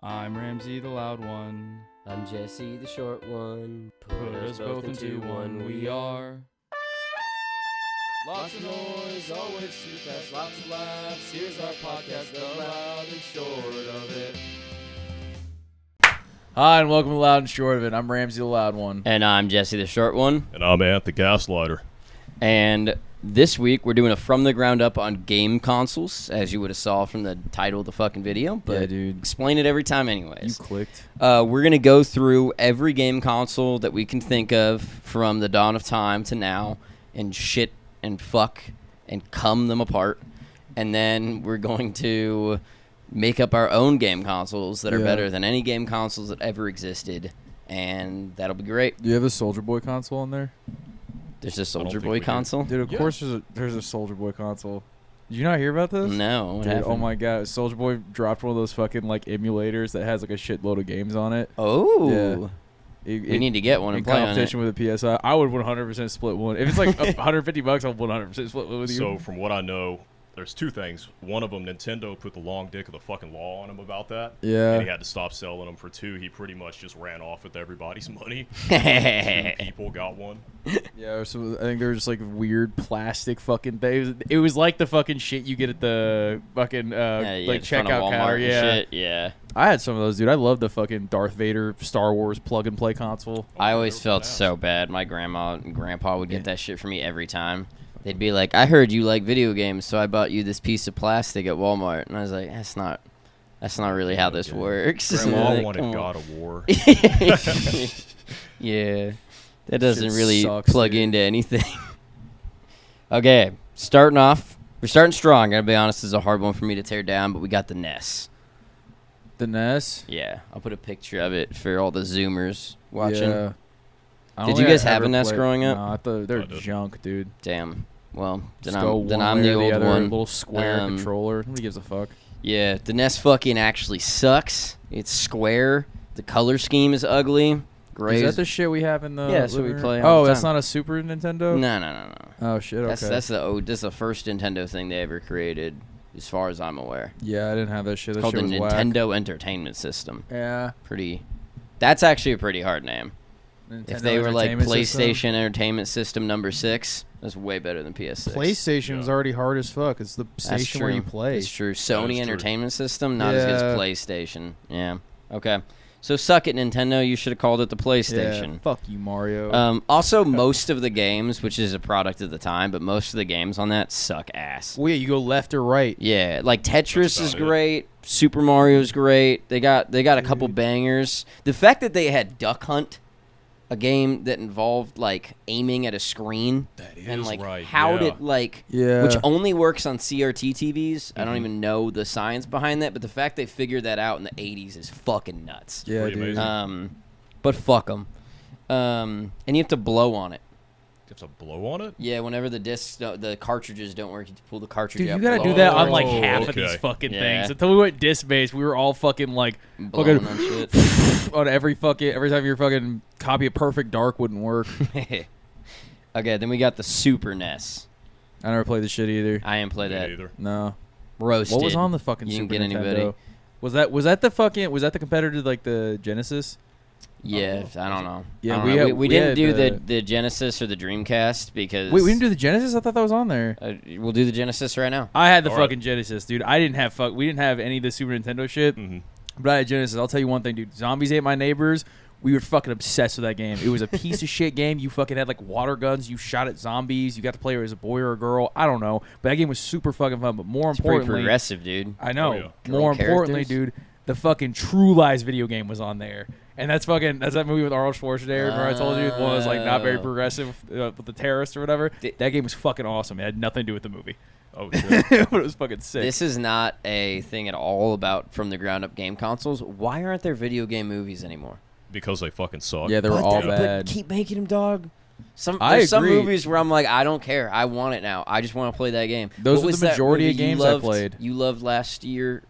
I'm Ramsey, the loud one. I'm Jesse, the short one. Put us both into one, we are. Lots of noise, always too fast, lots of laughs. Here's our podcast, the loud and short of it. Hi, and welcome to Loud and Short of It. I'm Ramsey, the loud one. And I'm Jesse, the short one. And I'm Ant, the gaslighter. And this week, we're doing a from the ground up on game consoles, as you would have saw from the title of the fucking video. But Yeah, dude. explain it every time anyways. You clicked. We're going to go through every game console that we can think of from the dawn of time to now and shit and fuck and cum them apart. And then we're going to make up our own game consoles that are better than any game consoles that ever existed. And that'll be great. Do you have a Soldier Boy console in there? There's a Soldier think Boy we do. console? Dude, of course there's a Soldier Boy console. Did you not hear about this? No. What Dude, happened? oh my god, Soldier Boy dropped one of those fucking like emulators that has like a shitload of games on it. Oh. Yeah. We need to get one in and play on it. competition with a PSI. I would 100% split one. If it's like $150, I'll 100% split one with you. So from what I know, there's two things. One of them, Nintendo put the long dick of the fucking law on him about that. Yeah. And he had to stop selling them. For two, he pretty much just ran off with everybody's money. Two people got one. Yeah, so I think there was just like weird plastic fucking things. It was like the fucking shit you get at the fucking like in front of checkout Walmart counter. and Yeah. shit. Yeah. I had some of those, dude. I love the fucking Darth Vader Star Wars plug and play console. I always felt so bad. My grandma and grandpa would get that shit for me every time. They'd be like, I heard you like video games, so I bought you this piece of plastic at Walmart. And I was like, that's not really how this works. Grandma Like, wanted come on. God of War. Yeah. That doesn't Shit really sucks, plug dude. into anything. Okay, starting off. We're starting strong. Gotta be honest, this is a hard one for me to tear down, but we got the NES. The NES. Yeah, I'll put a picture of it for all the Zoomers watching. Yeah. I don't Did you think guys I have a ever NES played- growing up? Nah, I thought they're I didn't. junk, dude. Damn. Well, Just go then one I'm way the or old other, one. Little square Um, controller. Nobody gives a fuck. Yeah, the NES fucking actually sucks. It's square. The color scheme is ugly. Gray. Is that the shit we have in the? Yeah, that's what we living play room? all Oh, the that's time. not a Super Nintendo. No. Oh shit. Okay. That's the first Nintendo thing they ever created, as far as I'm aware. Yeah, I didn't have that shit. It's That called shit the was whack. Nintendo Entertainment System. Yeah. That's actually a pretty hard name. If Nintendo they were like Entertainment System. PlayStation Entertainment System number 6, that's way better than PS6. PlayStation was already hard as fuck. It's the That's station where true. you play. It's true. Sony true. Entertainment System, not as good Yeah. as PlayStation. Yeah. Okay. So suck it, Nintendo. You should have called it the PlayStation. Yeah, fuck you, Mario. Also, most of the games, which is a product of the time, but most of the games on that suck ass. Well, yeah, you go left or right. Yeah, like Tetris That's is about it. great. Super Mario's great. They got a couple bangers. The fact that they had Duck Hunt, a game that involved like aiming at a screen That is and like right. how yeah. did like Yeah. which only works on CRT TVs. I don't even know the science behind that, but the fact they figured that out in the 80s is fucking nuts. Yeah, Pretty dude. amazing. But fuck them. And you have to blow on it. You have to blow on it? Yeah, whenever the cartridges don't work, you have to pull the cartridge Dude, out. you gotta blow do that it, on like Oh, half of these okay. fucking Yeah. things. Until we went disc based, we were all fucking like blowing fucking on shit. on every time your fucking copy of Perfect Dark wouldn't work. Okay, then we got the Super NES. I never played the shit either. I didn't play Me that. neither. No. Roasted. What was on the fucking You Super didn't get Nintendo? anybody. Was that the competitor to like the Genesis? Yeah, I don't know. Yeah, I don't we know. had- we we didn't had do the- the Genesis or the Dreamcast because Wait, we didn't do the Genesis? I thought that was on there. We'll do the Genesis right now. I had the All right. fucking Genesis, dude. I didn't have we didn't have any of the Super Nintendo shit. Mm-hmm. But I had Genesis. I'll tell you one thing, dude. Zombies Ate My Neighbors. We were fucking obsessed with that game. It was a piece of shit game. You fucking had like water guns. You shot at zombies. You got to play as a boy or a girl. I don't know. But that game was super fucking fun. But more It's pretty importantly, progressive, dude. I know. Oh, yeah. More Girl importantly, characters. dude, the fucking True Lies video game was on there. And that's that movie with Arnold Schwarzenegger. Remember I told you it was like not very progressive with the terrorists or whatever. That game was fucking awesome. It had nothing to do with the movie. Oh, shit. But it was fucking sick. This is not a thing at all about from the ground up game consoles. Why aren't there video game movies anymore? Because they fucking suck. Yeah, they were all bad. But keep making them, dog. I There's some agree. movies where I'm like, I don't care. I want it now. I just want to play that game. Those What are was the that majority of movie you games I loved- played. You loved last year.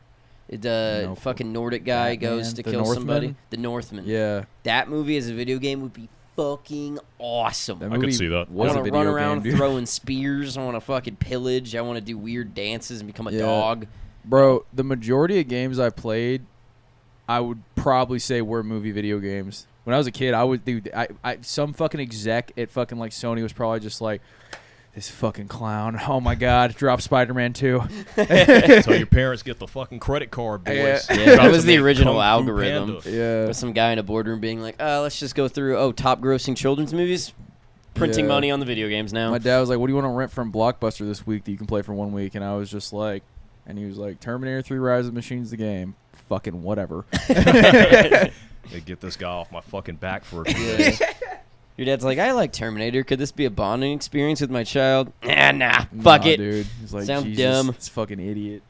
The No, fucking Nordic guy Batman, goes to The kill Northman? somebody. The Northman. Yeah. That movie as a video game would be fucking awesome. That I could movie see that. I was a want to video run around game, dude. throwing spears. I want to fucking pillage. I want to do weird dances and become a Yeah. dog. Bro, the majority of games I played I would probably say were movie video games. When I was a kid, some fucking exec at fucking like Sony was probably just like, this fucking clown. Oh my God, drop Spider-Man 2. Tell your parents get the fucking credit card, boys. Yeah, that was the Make original Kung Fu algorithm. Panda. Yeah. With some guy in a boardroom being like, let's just go through, top grossing children's movies. Printing Yeah. money on the video games now. My dad was like, what do you want to rent from Blockbuster this week that you can play for 1 week? And I was just like, and he was like, Terminator 3 Rise of the Machines, the game. Fucking whatever. They get this guy off my fucking back for a few days. Your dad's like, I like Terminator. Could this be a bonding experience with my child? Nah, fuck it. Dude. He's like, Sound Jesus, dumb. This fucking idiot.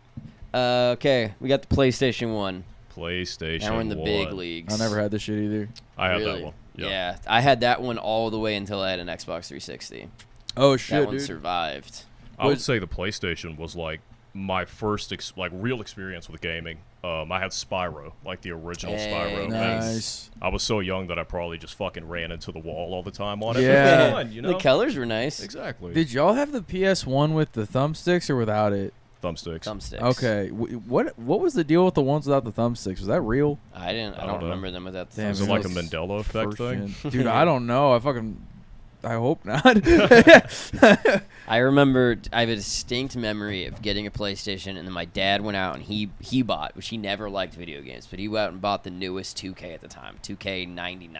Okay, we got the PlayStation 1. PlayStation Now we're in the 1. big leagues. I never had this shit either. I had Really? that one. Yeah, I had that one all the way until I had an Xbox 360. Oh, That shit, one dude. survived. I would say the PlayStation was like my first real experience with gaming. I had Spyro, like the original Hey, Spyro. and Nice. I was so young that I probably just fucking ran into the wall all the time on it. Yeah. But it was fun, you know? The colors were nice. Exactly. Did y'all have the PS1 with the thumbsticks or without it? Thumbsticks. Thumbsticks. Okay. What was the deal with the ones without the thumbsticks? Was that real? I don't don't know. remember them without the Damn, Is it it like a was Mandela effect thing? Dude, I don't know. I hope not. I remember I have a distinct memory of getting a PlayStation, and then my dad went out and he bought, which he never liked video games, but he went out and bought the newest 2K at the time, 2K99.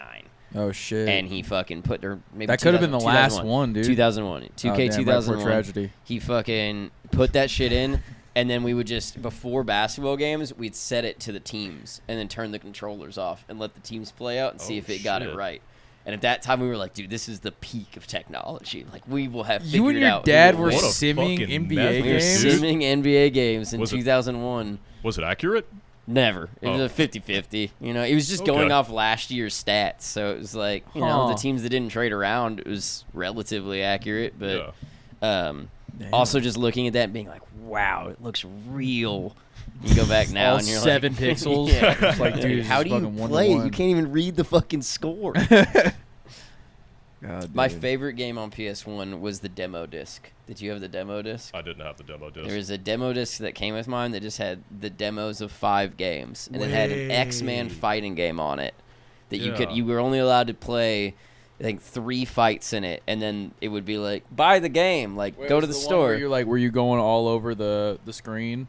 Oh shit. And he fucking put her maybe that could have been the 2001. last one, dude. 2001. 2K Oh, damn, right before 2001. tragedy. He fucking put that shit in, and then we would just, before basketball games, we'd set it to the teams and then turn the controllers off and let the teams play out and see Oh, if it got it shit. right. And at that time, we were like, dude, this is the peak of technology. Like, we will have figured You and your out dad who were will What a win. simming fucking NBA method, We were games. dude. simming NBA games in Was it- 2001. Was it accurate? Never. It was Oh. a 50-50. You know, it was just going Okay. off last year's stats. So it was like, you know, the Huh. teams that didn't trade around, it was relatively accurate. But Yeah. Damn. also just looking at that and being like, wow, it looks real. You go back now All and you're 7 like, pixels. Yeah. It's like, dude, it's how do you fucking 1-1. play? You can't even read the fucking score. God, My dude. favorite game on PS1 was the demo disc. Did you have the demo disc? I didn't have the demo disc. There was a demo disc that came with mine that just had the demos of 5 games, and it had an X-Man Wait. fighting game on it that Yeah. you were only allowed to play, I think, 3 fights in it, and then it would be like, buy the game, like Wait, go was to the one store. Where you're like, were you going all over the screen?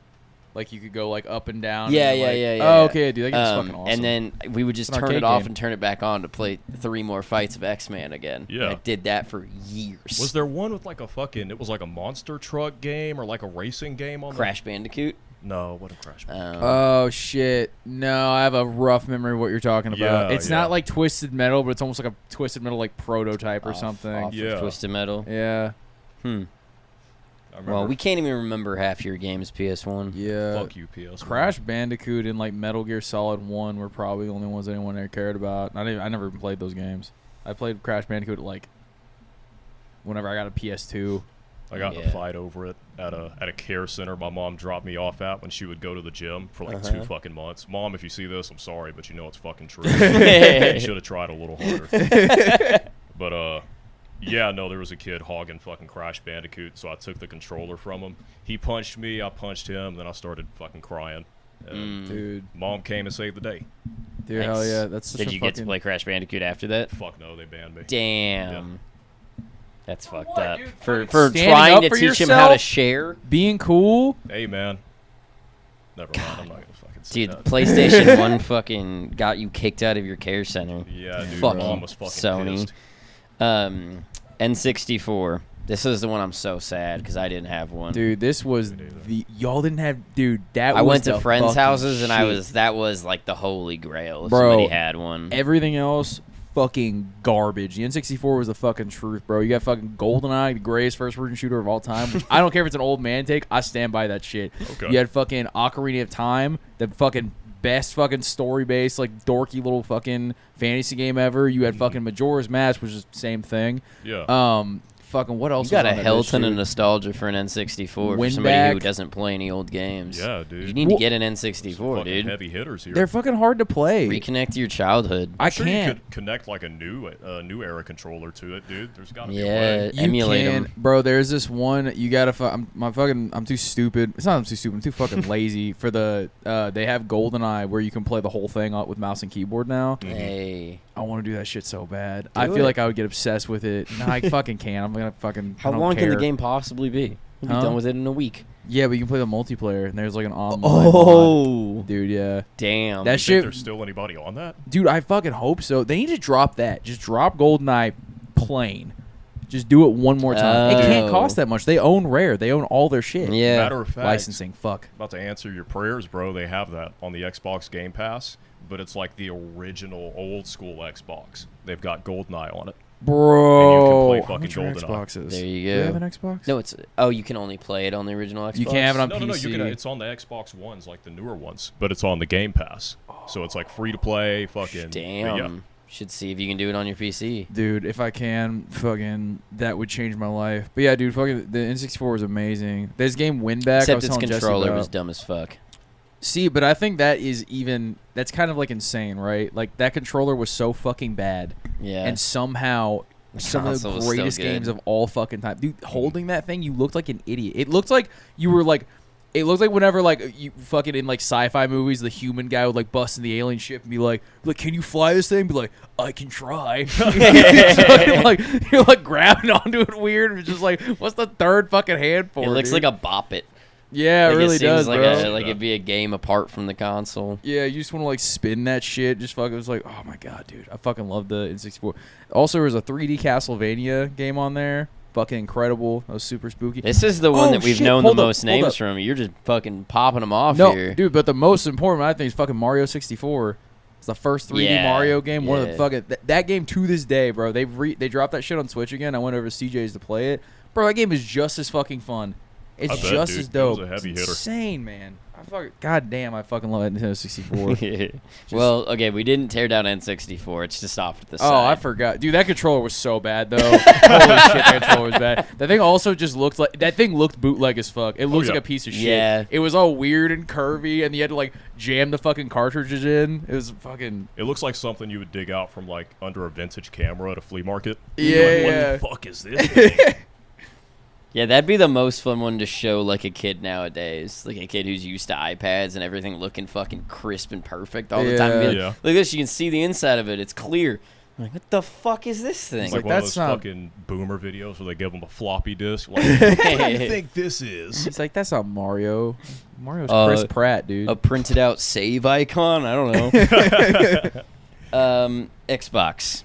Like you could go like up and down. Yeah, and yeah, like, yeah, yeah. Oh, yeah. okay, dude, that game's fucking awesome. And then we would just It's an turn it arcade off game. and turn it back on to play 3 more fights of X-Man again. Yeah. I did that for years. Was there one with like a fucking? It was like a monster truck game or like a racing game on Crash Bandicoot? No, what a Crash. Oh shit! No, I have a rough memory of what you're talking about. Yeah, It's yeah. not like Twisted Metal, but it's almost like a Twisted Metal like prototype or Off something. of Yeah. Twisted Metal. Yeah, I remember. Well, we can't even remember half your games, PS1. yeah. Fuck you, PS. Crash Bandicoot and like Metal Gear Solid 1 were probably the only ones anyone ever cared about. I never even played those games. I played Crash Bandicoot like whenever I got a PS2. I got in Yeah. a fight over it at a care center my mom dropped me off at when she would go to the gym for like 2 fucking months. Mom, if you see this, I'm sorry, but you know it's fucking true. You should have tried a little harder. But yeah, no, there was a kid hogging fucking Crash Bandicoot, so I took the controller from him. He punched me, I punched him, then I started fucking crying. And Dude, Mom came and saved the day. dude, hell yeah, that's such Did a you fucking... get to play Crash Bandicoot after that? Fuck no, they banned me. Damn. That's fucked what, up. dude? For Standing trying up to for teach him how to yourself? share. being cool. Hey, man. Never mind, I'm not gonna fucking say Dude, that. PlayStation 1 fucking got you kicked out of your care center. Yeah, dude, Fuck Mom you, was fucking Sony. pissed. N64. This is the one I'm so sad because I didn't have one. Dude, this was the... Y'all didn't have... Dude, that I was went to the friends' fucking houses and shit. that was like the holy grail if Bro, somebody had one. Everything else, fucking garbage. The N64 was the fucking truth, bro. You got fucking GoldenEye, the greatest first-person shooter of all time. Which I don't care if it's an old man take. I stand by that shit. Okay. You had fucking Ocarina of Time, the fucking best fucking story-based, like, dorky little fucking fantasy game ever. You had fucking Majora's Mask, which is the same thing. Yeah. Fucking what else? You got was a on that hell list, ton of dude? nostalgia for an N64 for Win somebody who back. doesn't play any old games. Yeah, dude. You need to get an N64, Fucking dude. heavy hitters here. They're fucking hard to play. Reconnect to your childhood. I Sure, can't. you could connect like a new era controller to it, dude. There's got to be a Yeah, way. You emulate can, 'em. bro. There's this one you gotta. I'm too stupid. It's not I'm too stupid. I'm too fucking lazy for the. They have GoldenEye where you can play the whole thing with mouse and keyboard now. Mhm. Hey. I want to do that shit so bad. I Do feel it. like I would get obsessed with it. No, I fucking can't. I'm gonna fucking. How I don't long can the care. game possibly be? We'll be Huh? done with it in a week. Yeah, but you can play the multiplayer, and there's like an online. Oh, mod. Dude, yeah, damn. that You shit. think there's still anybody on that? Dude, I fucking hope so. They need to drop that. Just drop GoldenEye plain. Just do it one more time. It can't Oh. cost that much. They own Rare. They own all their shit. Yeah. Matter of fact, Licensing. Fuck. about to answer your prayers, bro. They have that on the Xbox Game Pass, but it's like the original old school Xbox. They've got GoldenEye on it. Bro, play how fucking much are GoldenEye. Xboxes? There you Do you go. have an Xbox? No, it's you can only play it on the original Xbox. You can't have it on No, PC. you can. It's on the Xbox Ones, like the newer ones, but it's on the Game Pass. So it's like free to play. Fucking Damn. yeah. Should see if you can do it on your PC. Dude, if I can, fucking, that would change my life. But yeah, dude, fucking, the N64 was amazing. This game, Win Back, I Except was its telling Jesse controller about. was dumb as fuck. See, but I think that's kind of like insane, right? Like, that controller was so fucking bad. Yeah. And somehow, some of console the was still greatest good. games of all fucking time. Dude, holding that thing, you looked like an idiot. It looked like you were like, it looks like whenever like you fucking in like sci-fi movies, the human guy would like bust in the alien ship and be like, can you fly this thing? Be like, I can try. You're like grabbing onto it weird. It's just like, what's the third fucking hand for? It looks dude? like a bop it. Yeah, Like, it really it seems does, like bro. like it'd be a game apart from the console. Yeah, you just want to like spin that shit. Just fucking, it was like, oh my god, dude, I fucking love the N64. Also, there was a 3D Castlevania game on there. Fucking incredible. That was super spooky. This is the one Oh, that we've shit, known the hold up, most hold names up. from. You're just fucking popping them off No, here. dude, but the most important one I think is fucking Mario 64. It's the first 3D Yeah, Mario game. One of the yeah. fucking that game to this day, bro. They dropped that shit on Switch again. I went over to CJ's to play it, bro. That game is just as fucking fun. It's I bet, just dude. as It dope. was a heavy It's hitter. insane, man. I fucking love Nintendo 64. Well, okay, we didn't tear down N64. It's just off at the Oh, side. I forgot, dude. That controller was so bad, though. Holy shit, that controller was bad. That thing also just looked like looked bootleg as fuck. It looks yeah. like a piece of shit. Yeah. It was all weird and curvy, and you had to like jam the fucking cartridges in. It was fucking. It looks like something you would dig out from like under a vintage camera at a flea market. Yeah, You're like, yeah. What the fuck is this thing? Yeah, that'd be the most fun one to show like a kid nowadays. Like a kid who's used to iPads and everything looking fucking crisp and perfect all the time. Be like, Yeah. Look at this, you can see the inside of it. It's clear. I'm like, what the fuck is this thing? It's like like, one of that's those not- fucking boomer videos where they give them a floppy disk. Like, what do you think this is? It's like that's not Mario. Mario's Uh, Chris Pratt, dude. A printed out save icon? I don't know. Xbox.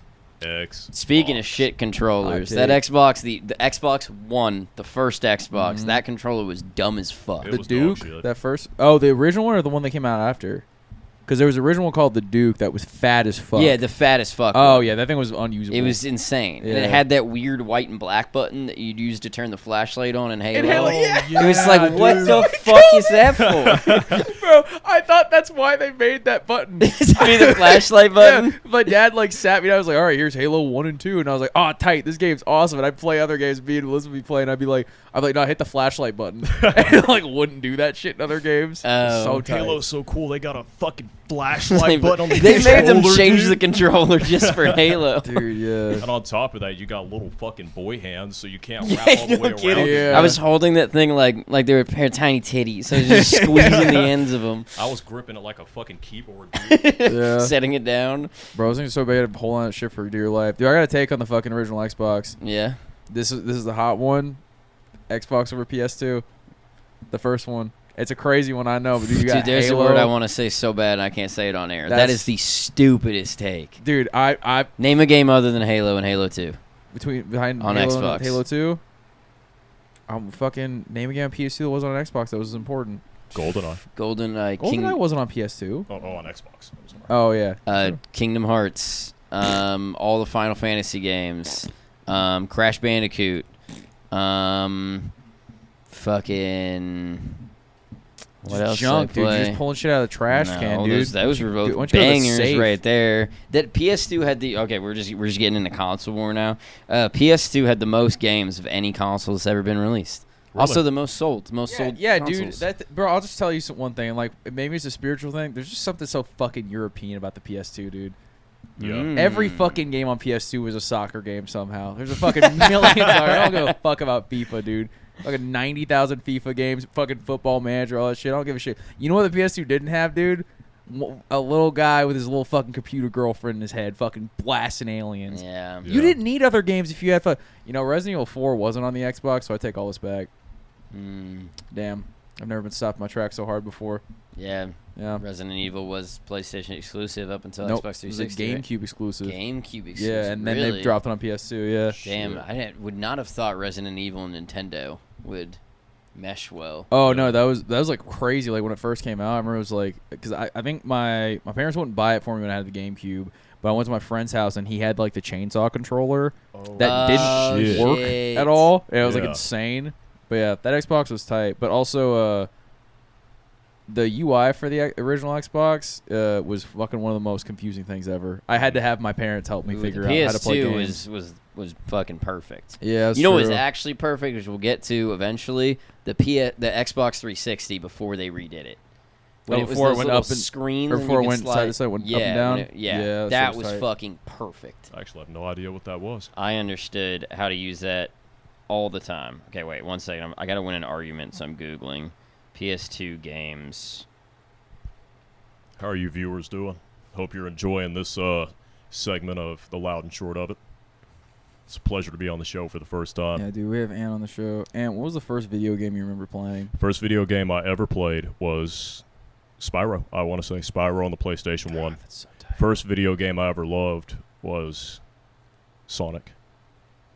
Speaking of shit controllers, I that Xbox, the Xbox One, the first Xbox, that controller was dumb as fuck. It the was Duke, dog shit. that first. Oh, the original one or the one that came out after? Because there was an original one called the Duke that was fat as fuck. Yeah, the fat as fuck. Oh one. yeah, that thing was unusable. It was insane. And Yeah. it had that weird white and black button that you'd use to turn the flashlight on in Halo. In Halo, yeah. It was like, what the fuck is that for? Bro, I thought that's why they made that button. to be the flashlight button? Yeah, my dad like sat me down. I was like, all right, here's Halo 1 and 2. And I was like, oh, tight. This game's awesome. And I'd play other games. Me and Elizabeth would be playing. I'd be like, no, hit the flashlight button. And like, wouldn't do that shit in other games. Oh. So tight. Halo's so cool. They got a fucking flashlight button on the They made them controller, change dude. the controller just for Halo. Dude, yeah. And on top of that, you got little fucking boy hands, so you can't Yeah, wrap all the no way kidding. around. Yeah. I was holding that thing like they were a pair of tiny titties. So I was just squeezing the ends of them, I was gripping it like a fucking keyboard, dude. Yeah. setting it down. Bro, I was thinking so bad to hold on that shit for dear life. Dude, I got to take on the fucking original Xbox. Yeah. This is the hot one. Xbox over PS2. The first one. It's a crazy one, I know, but dude, you got Dude, there's Halo. a word I want to say so bad and I can't say it on air. That That's- is the stupidest take. Dude, I Name a game other than Halo and Halo 2. behind On Halo Xbox. and Halo 2. Fucking name again on PS2 that wasn't on Xbox that was important. GoldenEye. GoldenEye wasn't on PS2. Oh, on Xbox. I'm sorry. Oh yeah. Kingdom Hearts, all the Final Fantasy games, Crash Bandicoot, fucking What else junk, did I dude. You're play? just pulling shit out of the trash can, dude. Those were Why both don't you go to the bangers safe? right there. That PS2 had the we're just getting into console war now. PS2 had the most games of any console that's ever been released. Really? Also the most sold. Yeah, consoles. dude. Bro, I'll just tell you one thing. Like, maybe it's a spiritual thing. There's just something so fucking European about the PS2, dude. Yeah. Every fucking game on PS2 was a soccer game somehow. There's a fucking millions. I don't give a fuck about FIFA, dude. Fucking 90,000 FIFA games, fucking Football Manager, all that shit. I don't give a shit. You know what the PS2 didn't have, dude? A little guy with his little fucking computer girlfriend in his head, fucking blasting aliens. Yeah. You didn't need other games if you had Resident Evil 4 wasn't on the Xbox, so I take all this back. Damn. I've never been stopped in my tracks so hard before. Yeah. Yeah. Resident Evil was PlayStation exclusive up until Nope. Xbox It was a 360. right? GameCube exclusive. GameCube exclusive. Yeah, and then really? they dropped it on PS2, yeah. Damn, I would not have thought Resident Evil and Nintendo would mesh well. Oh no, that was like crazy. Like when it first came out, I remember it was like, because I think my parents wouldn't buy it for me when I had the GameCube, but I went to my friend's house and he had like the chainsaw controller that didn't shit. work at all. It was like Yeah. insane. But yeah, that Xbox was tight. But also, the UI for the original Xbox was fucking one of the most confusing things ever. I had to have my parents help me figure out how to play PS2 games. was fucking perfect. Yeah, that's You know what was true. actually perfect, which we'll get to eventually, the Xbox 360 before they redid it. When Oh, it was before it those went little up and- screens or and before you it could went side to side, went up and down? when Yeah, that that shit was was tight. fucking perfect. I actually have no idea what that was. I understood how to use that all the time. Okay, wait 1 second. I gotta win an argument, so I'm googling PS2 games. How are you viewers doing? Hope you're enjoying this segment of the loud and short of it. It's a pleasure to be on the show for the first time. Yeah, dude, we have Ann on the show. Ann, what was the first video game you remember playing? First video game I ever played was Spyro. I want to say Spyro on the PlayStation 1. That's so tight. First video game I ever loved was Sonic.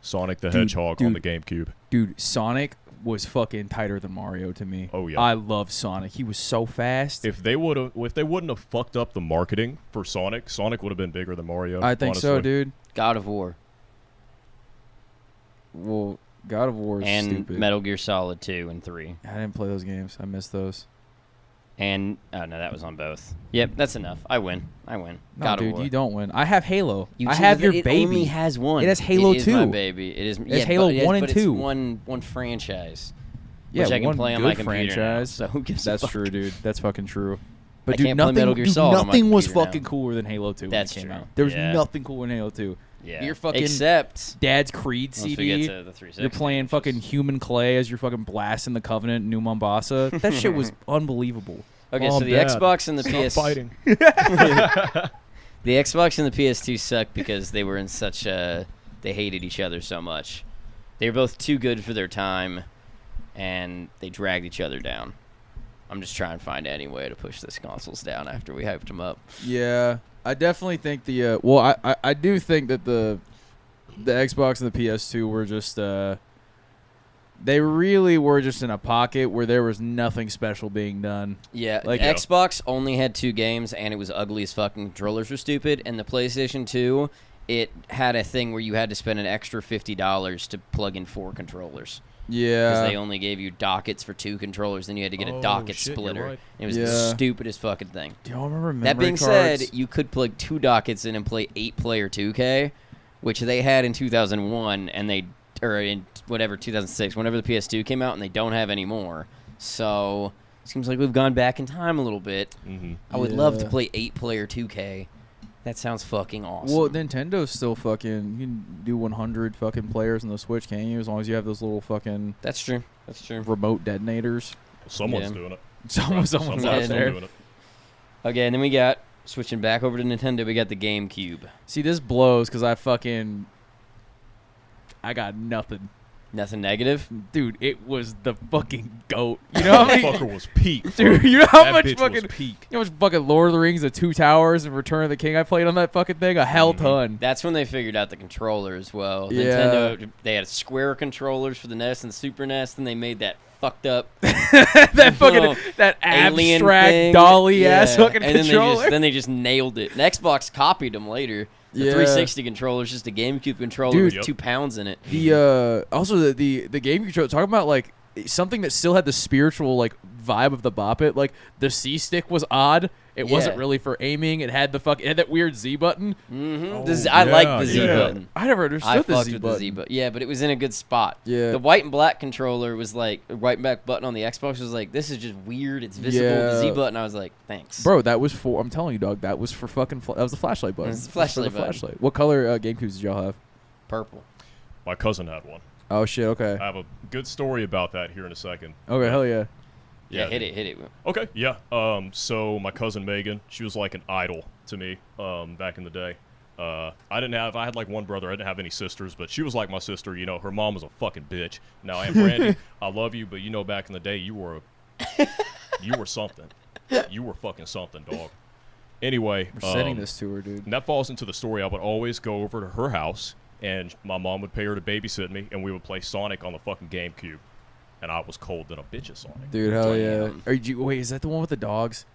Sonic the Dude, Hedgehog on the dude. GameCube. Dude, Sonic was fucking tighter than Mario to me. Oh, yeah. I love Sonic. He was so fast. If they wouldn't have fucked up the marketing for Sonic, Sonic would have been bigger than Mario. I think so, honestly. dude. God of War Well, God of War is and stupid. Metal Gear Solid 2 and 3. I didn't play those games. I missed those. And no, that was on both. Yep, that's enough. I win. No, God dude, of War. you don't win. I have Halo. You I see, have your it baby. only has one. It has Halo It is my 2. baby. It is. It's Halo 1 and but 2. It's one franchise. Yeah, which I can one play on good my computer now, franchise. so who gives a That's fuck? true, dude. That's fucking true. But I dude, can't play nothing, Metal Gear dude, Solid on my nothing was computer now. fucking cooler than Halo 2 That's when it came true. out. There was Yeah. nothing cooler than Halo 2. Yeah. Your fucking Except Dad's Creed once we CD. get to the 360, You're playing which fucking is- Human Clay as you're fucking blasting the Covenant in New Mombasa. That shit was unbelievable. Okay, Oh, so the Dad, Xbox and the Stop PS fighting. The Xbox and the PS2 sucked because they were in such a they hated each other so much. They were both too good for their time, and they dragged each other down. I'm just trying to find any way to push these consoles down after we hyped them up. Yeah, I definitely think the well, I do think that the Xbox and the PS2 were just they really were just in a pocket where there was nothing special being done. Yeah, Like- the Xbox only had 2 games, and it was ugly as fucking. Controllers were stupid, and the PlayStation 2, it had a thing where you had to spend an extra $50 to plug in 4 controllers. Because Yeah, they only gave you dockets for 2 controllers, then you had to get a Oh, docket shit, you're splitter. right. It was the Yeah. stupidest fucking thing. do y'all remember memory That being cards? said, you could plug 2 dockets in and play 8-player 2K, which they had in 2001, and or in whatever 2006, whenever the PS2 came out, and they don't have anymore. So seems like we've gone back in time a little bit. Mm-hmm. I would love to Yeah. play 8-player 2K. That sounds fucking awesome. Well, Nintendo's still fucking. You can do 100 fucking players on the Switch, can't you? As long as you have those little fucking That's true. That's true. remote detonators. Someone's Yeah. doing it. Someone's out out there. doing it. Okay, and then we got switching back over to Nintendo. We got the GameCube. See, this blows because I got nothing. Nothing negative. Dude, it was the fucking GOAT. You know how That many, fucker was peak. dude, you know how That much bitch fucking, was peak. you know how much fucking Lord of the Rings, the Two Towers, and Return of the King I played on that fucking thing? A hell ton. That's when they figured out the controller as well. Yeah. Nintendo, they had square controllers for the NES and the Super NES, and they made that fucked up That fucking, little that alien abstract thing. dolly ass Yeah. fucking and controller. then they just nailed it. And Xbox copied them later. The Yeah. 360 controller is just a GameCube controller Dude. with Yep. 2 pounds in it. The also the GameCube controller. Talking about like something that still had the spiritual like vibe of the Bop It. Like the C stick was odd. It wasn't really for aiming. It had it had that weird Z button. Mm-hmm. I like the Z button. I never understood the Z button. Yeah, but it was in a good spot. Yeah. The white and black controller was like, the white and black button on the Xbox was like, this is just weird. It's visible. Yeah. The Z button, I was like, thanks. Bro, that was for, I'm telling you, dog, that was for fucking, that was the flashlight button. It's the flashlight button. Flashlight. What color GameCubes did y'all have? Purple. My cousin had one. Oh, shit, okay. I have a good story about that here in a second. Okay, hell yeah. Yeah, hit it. Okay, yeah. So my cousin Megan, she was like an idol to me back in the day. I had like one brother. I didn't have any sisters, but she was like my sister. You know, her mom was a fucking bitch. Now, Aunt Brandy, I love you, but you know, back in the day, you were something. You were fucking something, dog. Anyway, We're sending this to her, dude. and that falls into the story. I would always go over to her house, and my mom would pay her to babysit me, and we would play Sonic on the fucking GameCube. And I was cold than a bitch at Sonic. Dude, hell yeah. Wait, is that the one with the dogs?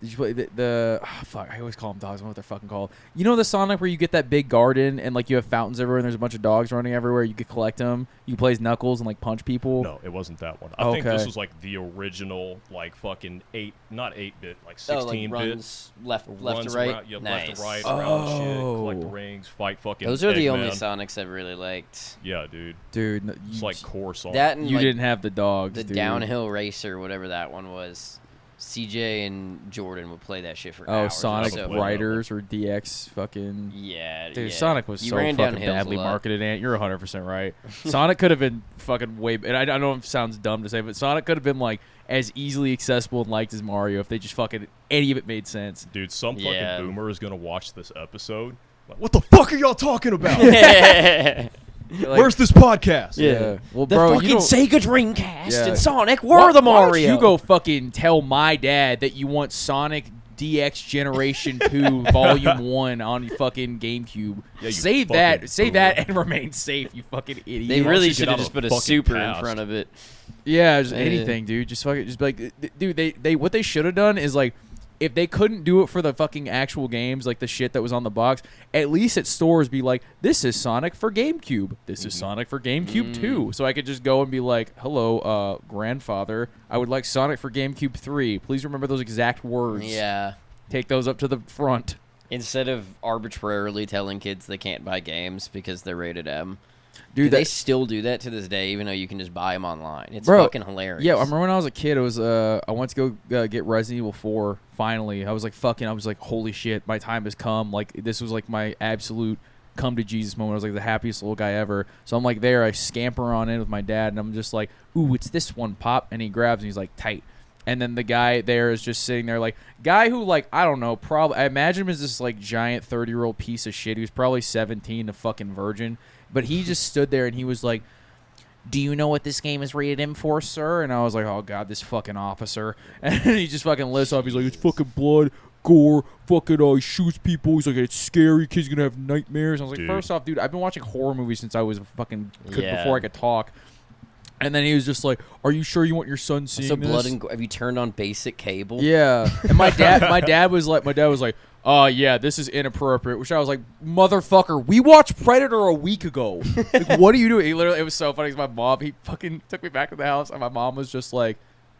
Did you play the fuck, I always call them dogs. I don't know what they're fucking called. You know the Sonic where you get that big garden and like you have fountains everywhere and there's a bunch of dogs running everywhere. You could collect them. You play as Knuckles and like punch people. No, it wasn't that one. I think this was like the original, like fucking not 8-bit, like 16-bit. Runs left to right. Around, Nice. left to right, around shit, collect rings, fight fucking. Those are the Eggman. only Sonics I really liked. Yeah, dude. Dude, It's like core Sonic. That and you like didn't have the dogs. the dude. downhill racer, whatever that one was. CJ and Jordan would play that shit for Oh, hours. Sonic So- Riders or DX fucking. Yeah, Dude, yeah. Sonic was You so ran down fucking hills a badly lot. marketed, Ant. You're 100% right. Sonic could have been fucking way. And I know it sounds dumb to say, but Sonic could have been like as easily accessible and liked as Mario if they just fucking any of it made sense. Dude, some Yeah. fucking boomer is gonna watch this episode. Like, what the fuck are y'all talking about? Like, Where's this podcast? yeah. Well, The bro, fucking you don't, Sega Dreamcast Yeah. and Sonic why- were the why don't Mario. you go fucking tell my dad that you want Sonic DX Generation 2 Volume 1 on your fucking GameCube. Yeah, you Save fucking that. Save boomer. that and remain safe, you fucking idiot. They Why really don't you should get have out just of put a fucking super in past? front of it. Yeah, just Yeah. anything, dude. Just fucking, just be like, dude. They what they should have done is like, if they couldn't do it for the fucking actual games, like the shit that was on the box, at least at stores be like, this is Sonic for GameCube. This is Sonic for GameCube 2. So I could just go and be like, hello, grandfather. I would like Sonic for GameCube 3. Please remember those exact words. Yeah. Take those up to the front. Instead of arbitrarily telling kids they can't buy games because they're rated M. Dude, They still do that to this day, even though you can just buy them online. It's Bro, fucking hilarious. Yeah, I remember when I was a kid, it was I went to go get Resident Evil 4 finally. I was like holy shit, my time has come. Like this was like my absolute come to Jesus moment. I was like the happiest little guy ever. So I'm like there, I scamper on in with my dad and I'm just like, "Ooh, it's this one, Pop." And he grabs and he's like, "Tight." And then the guy there is just sitting there like guy who like I don't know, probably I imagine him as this like giant 30-year-old piece of shit who's probably 17, a fucking virgin. But he just stood there and he was like, "Do you know what this game is rated M for, sir?" And I was like, "Oh god, this fucking officer." And he just fucking lists off. He's like, "It's fucking blood, gore, fucking he shoots people." He's like, "It's scary. Kids gonna have nightmares." I was like, Dude. First off, dude, I've been watching horror movies since I was fucking Yeah. before I could talk. And then he was just like, "Are you sure you want your son seeing So this?" blood and have you turned on basic cable? Yeah. And my dad was like, "Oh yeah, this is inappropriate." Which I was like, "Motherfucker, we watched Predator a week ago. Like, what are you doing?" It was so funny. 'Cause my mom, he fucking took me back to the house, and my mom was just like,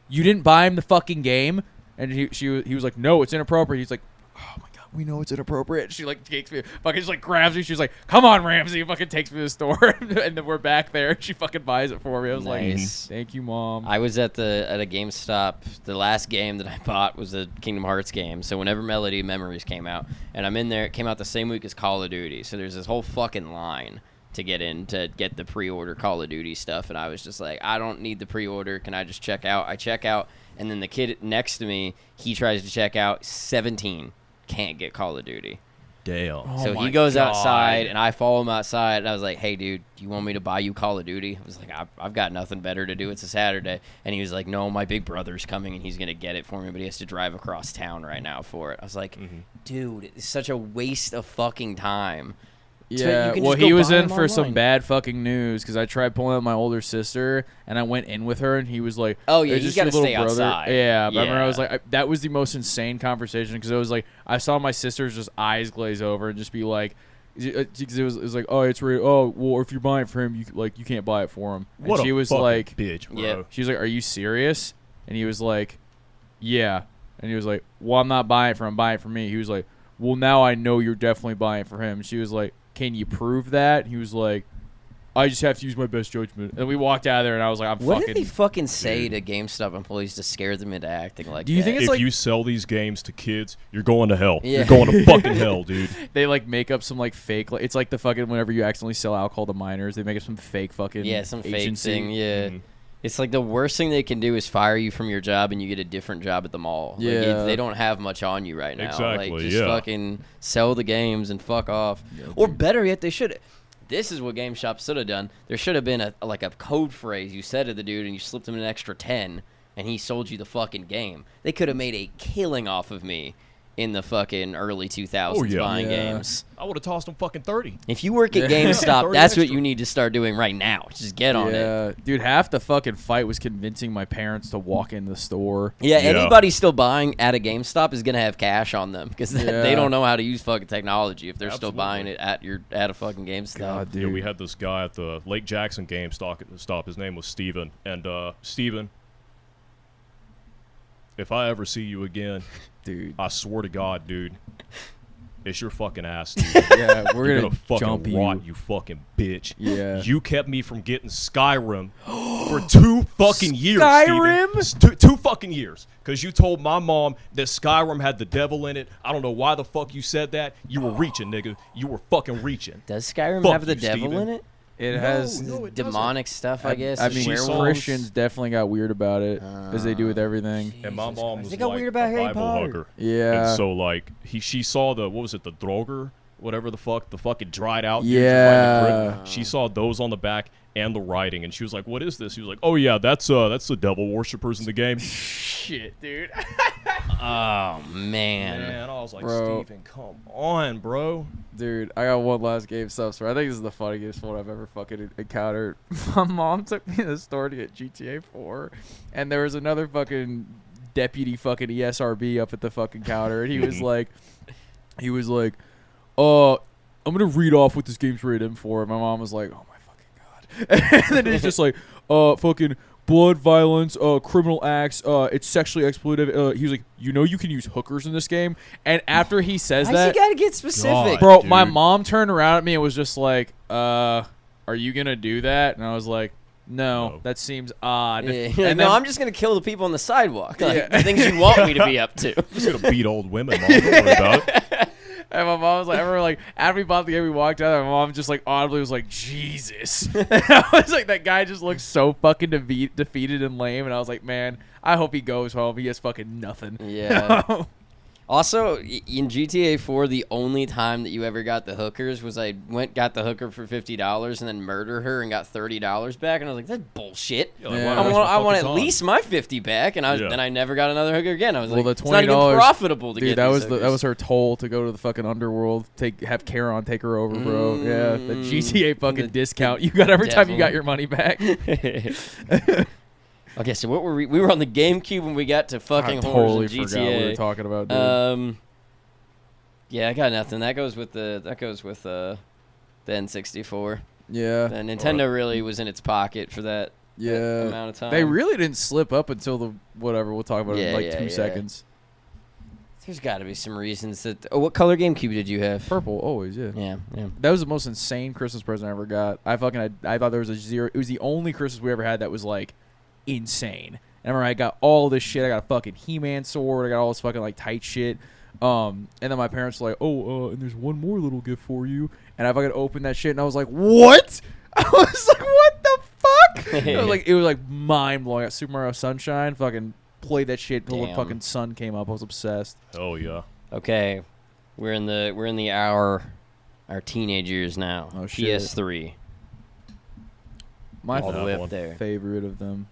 "You didn't buy him the fucking game?" And he was like, "No, it's inappropriate." He's like, "Oh my god, we know it's inappropriate." She like takes me, fucking just like grabs me. She's like, "Come on, Ramsey!" Fucking takes me to the store, and then we're back there. And she fucking buys it for me. I was like, Nice. "Thank you, mom." I was at a GameStop. The last game that I bought was a Kingdom Hearts game. So whenever Melody Memories came out, and I'm in there, it came out the same week as Call of Duty. So there's this whole fucking line to get in to get the pre-order Call of Duty stuff. And I was just like, I don't need the pre-order. Can I just check out? I check out, and then the kid next to me, he tries to check out. 17, can't get Call of Duty. Damn. Oh So my he goes God. outside, and I follow him outside, and I was like, "Hey, dude, do you want me to buy you Call of Duty?" I was like, "I've got nothing better to do. It's a Saturday." And he was like, "No, my big brother's coming, and he's going to get it for me, but he has to drive across town right now for it." I was like, "Dude, it's such a waste of fucking time." So Yeah, you can well, just go he was buy in them for some online. bad fucking news because I tried pulling up my older sister and I went in with her and he was like, Oh, yeah, "Is you this your gotta little stay brother?" outside. Yeah, but I remember I Yeah. was like, that was the most insane conversation because it was like I saw my sister's just eyes glaze over and just be like, It was like, oh, it's really, oh, well, if you're buying it for him, you can't buy it for him. And What she a was fucking like, bitch, bro. Yeah. she was like, are you serious? And he was like, yeah. And he was like, well, I'm not buying it for him. I'm buying it for me. He was like, well, now I know you're definitely buying it for him. She was like, can you prove that? He was like, I just have to use my best judgment. And we walked out of there, and I was like, What did they fucking say to GameStop employees to scare them into acting like Do you that? think it's If like you sell these games to kids, you're going to hell. Yeah. You're going to fucking hell, dude. they like make up some like fake, like, it's like the fucking whenever you accidentally sell alcohol to minors, they make up some fake fucking some fake agency. thing, yeah. Mhm. It's like the worst thing they can do is fire you from your job and you get a different job at the mall. Like, Yeah. they don't have much on you right now. Exactly, Like, just yeah. fucking sell the games and fuck off. Or better yet, they should. This is what GameStop should have done. There should have been a code phrase you said to the dude and you slipped him an extra 10 and he sold you the fucking game. They could have made a killing off of me in the fucking early 2000s Oh, yeah. buying Yeah. games. I would have tossed them fucking 30. If you work at GameStop, 30 that's what extra. you need to start doing right now. Just get on it. Yeah, dude, half the fucking fight was convincing my parents to walk in the store. Yeah, Yeah. anybody still buying at a GameStop is gonna have cash on them because Yeah. they don't know how to use fucking technology if they're still buying Absolutely. it at a fucking GameStop. God, dude. Yeah, we had this guy at the Lake Jackson GameStop. His name was Steven. And, Steven, if I ever see you again, dude. I swear to God, dude, it's your fucking ass, dude. Yeah, we're You're gonna gonna jump fucking you. rot, you fucking bitch. Yeah. You kept me from getting Skyrim for 2 fucking years, Skyrim? Steven. Two fucking years. Because you told my mom that Skyrim had the devil in it. I don't know why the fuck you said that. You were reaching, nigga. You were fucking reaching. Does Skyrim Fuck have the you, devil Steven. in it? It No, has no, it doesn't. Demonic stuff, I guess. I and mean, werewolves. Christians definitely got weird about it, as they do with everything. And my mom was They got like weird about a Harry Bible Potter. hugger. Yeah. And so like she saw the what was it, the Droger, whatever the fucking dried out. dudes Yeah. that find in the crypt. She saw those on the back and the writing, and she was like, "What is this?" He was like, "Oh yeah, that's the devil worshippers in the game." Shit, dude. Oh man. Man, I was like, Bro. Steven, come on, bro. Dude, I got one last GameStop story. I think this is the funniest one I've ever fucking encountered. My mom took me to the store to get GTA 4, and there was another fucking deputy fucking ESRB up at the fucking counter, and he was like, I'm gonna read off what this game's rated M for. And my mom was like, oh my fucking god. And then it's just like, fucking blood, violence, criminal acts, it's sexually exploitative. He was like, you know you can use hookers in this game? And after he says Why's that, you gotta get specific? God. bro, dude. my mom turned around at me and was just like, are you gonna do that? And I was like, no, No. that seems odd. Yeah. And no, then, I'm just gonna kill the people on the sidewalk. Like, Yeah. the things you want me to be up to. I'm just gonna beat old women, mom. Don't worry about it. and my mom was like, I remember like after we bought the game, we walked out. My mom just like audibly was like, Jesus. And I was like, that guy just looks so fucking defeated and lame. And I was like, man, I hope he goes home. He has fucking nothing. Yeah. Also, in GTA 4, the only time that you ever got the hookers was I got the hooker for $50 and then murder her and got $30 back, and I was like, that's bullshit. Yeah, like, Yeah. why I waste want, my I want fucking at time? least my 50 back, and Yeah. then I never got another hooker again. I was Well, like, the it's not even $20 profitable to Dude, get that these was that was her toll to go to the fucking underworld. Have Charon take her over, bro. Yeah, the GTA fucking The discount you got every time you got devil. your money back. hookers. Okay, so what were we were on the GameCube when we got to fucking I totally horrors and forgot what we were GTA. talking about, dude. Yeah, I got nothing. That goes with the N64. Yeah, The Nintendo really was in its pocket for that yeah. amount of time. They really didn't slip up until the whatever. We'll talk about it in Yeah, like yeah, 2 yeah. seconds. There's got to be some reasons that. Oh, what color GameCube did you have? Purple, always, yeah. Yeah, yeah. That was the most insane Christmas present I ever got. I thought there was a zero. It was the only Christmas we ever had that was like insane. And I remember I got all this shit. I got a fucking He-Man sword. I got all this fucking like tight shit. And then my parents were like, and there's one more little gift for you. And I fucking opened that shit and I was like, what? I was like, what the fuck? It was like mind blowing. Got Super Mario Sunshine. Fucking played that shit until the Damn. fucking sun came up. I was obsessed. Oh yeah. Okay, we're in the our teenage years now. Oh, shit. PS3. My All the that way one. up there. favorite of them.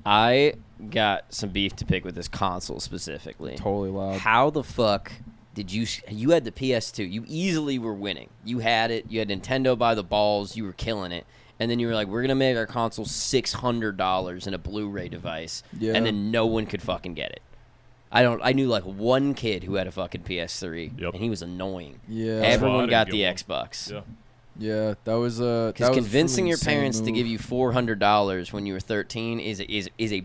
I got some beef to pick with this console specifically. Totally loud. How the fuck did you had the PS2? You easily were winning. You had it. You had Nintendo by the balls. You were killing it. And then you were like, we're going to make our console $600 in a Blu-ray device. Yeah. And then no one could fucking get it. I knew like one kid who had a fucking PS3, Yep. and he was annoying. Yeah. Everyone I got didn't the get Xbox. Yeah. Yeah, that was Because convincing truly your insane parents to move. give you $400 when you were 13 is a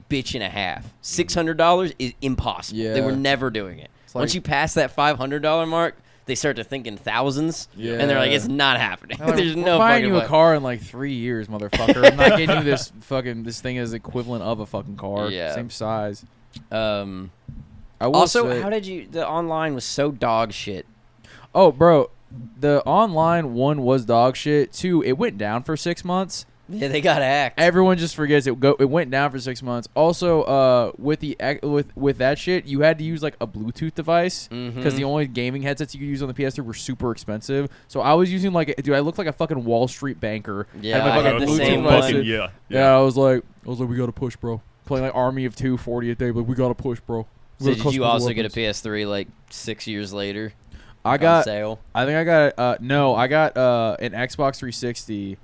bitch and a half. $600 is impossible. They were Yeah. never doing it. like- Once you pass that $500 mark, they start to think in thousands, and they're like, Yeah. "It's not happening. I'm like, There's we're no buying fucking you way." a car in like 3 years, motherfucker. I'm not getting you this thing as equivalent of a fucking car. Yeah. Same size. I will also, say- how did you? The online was so dog shit. Oh, bro, the online one was dog shit. 2, it went down for 6 months. Yeah, they got hacked. Everyone just forgets it. It went down for 6 months. Also, with that shit, you had to use like a Bluetooth device because the only gaming headsets you could use on the PS3 were super expensive. So I was using dude, I looked like a fucking Wall Street banker. Yeah, Had my I fucking had the Bluetooth same device one. in. Yeah. Yeah, I was like, we gotta push, bro. Playing like Army of 2, 40 a day, but we gotta push, bro. We So gotta did you customize also get a weapons. PS3 like 6 years later? I on got. sale. I think I got. No, I got an Xbox 360,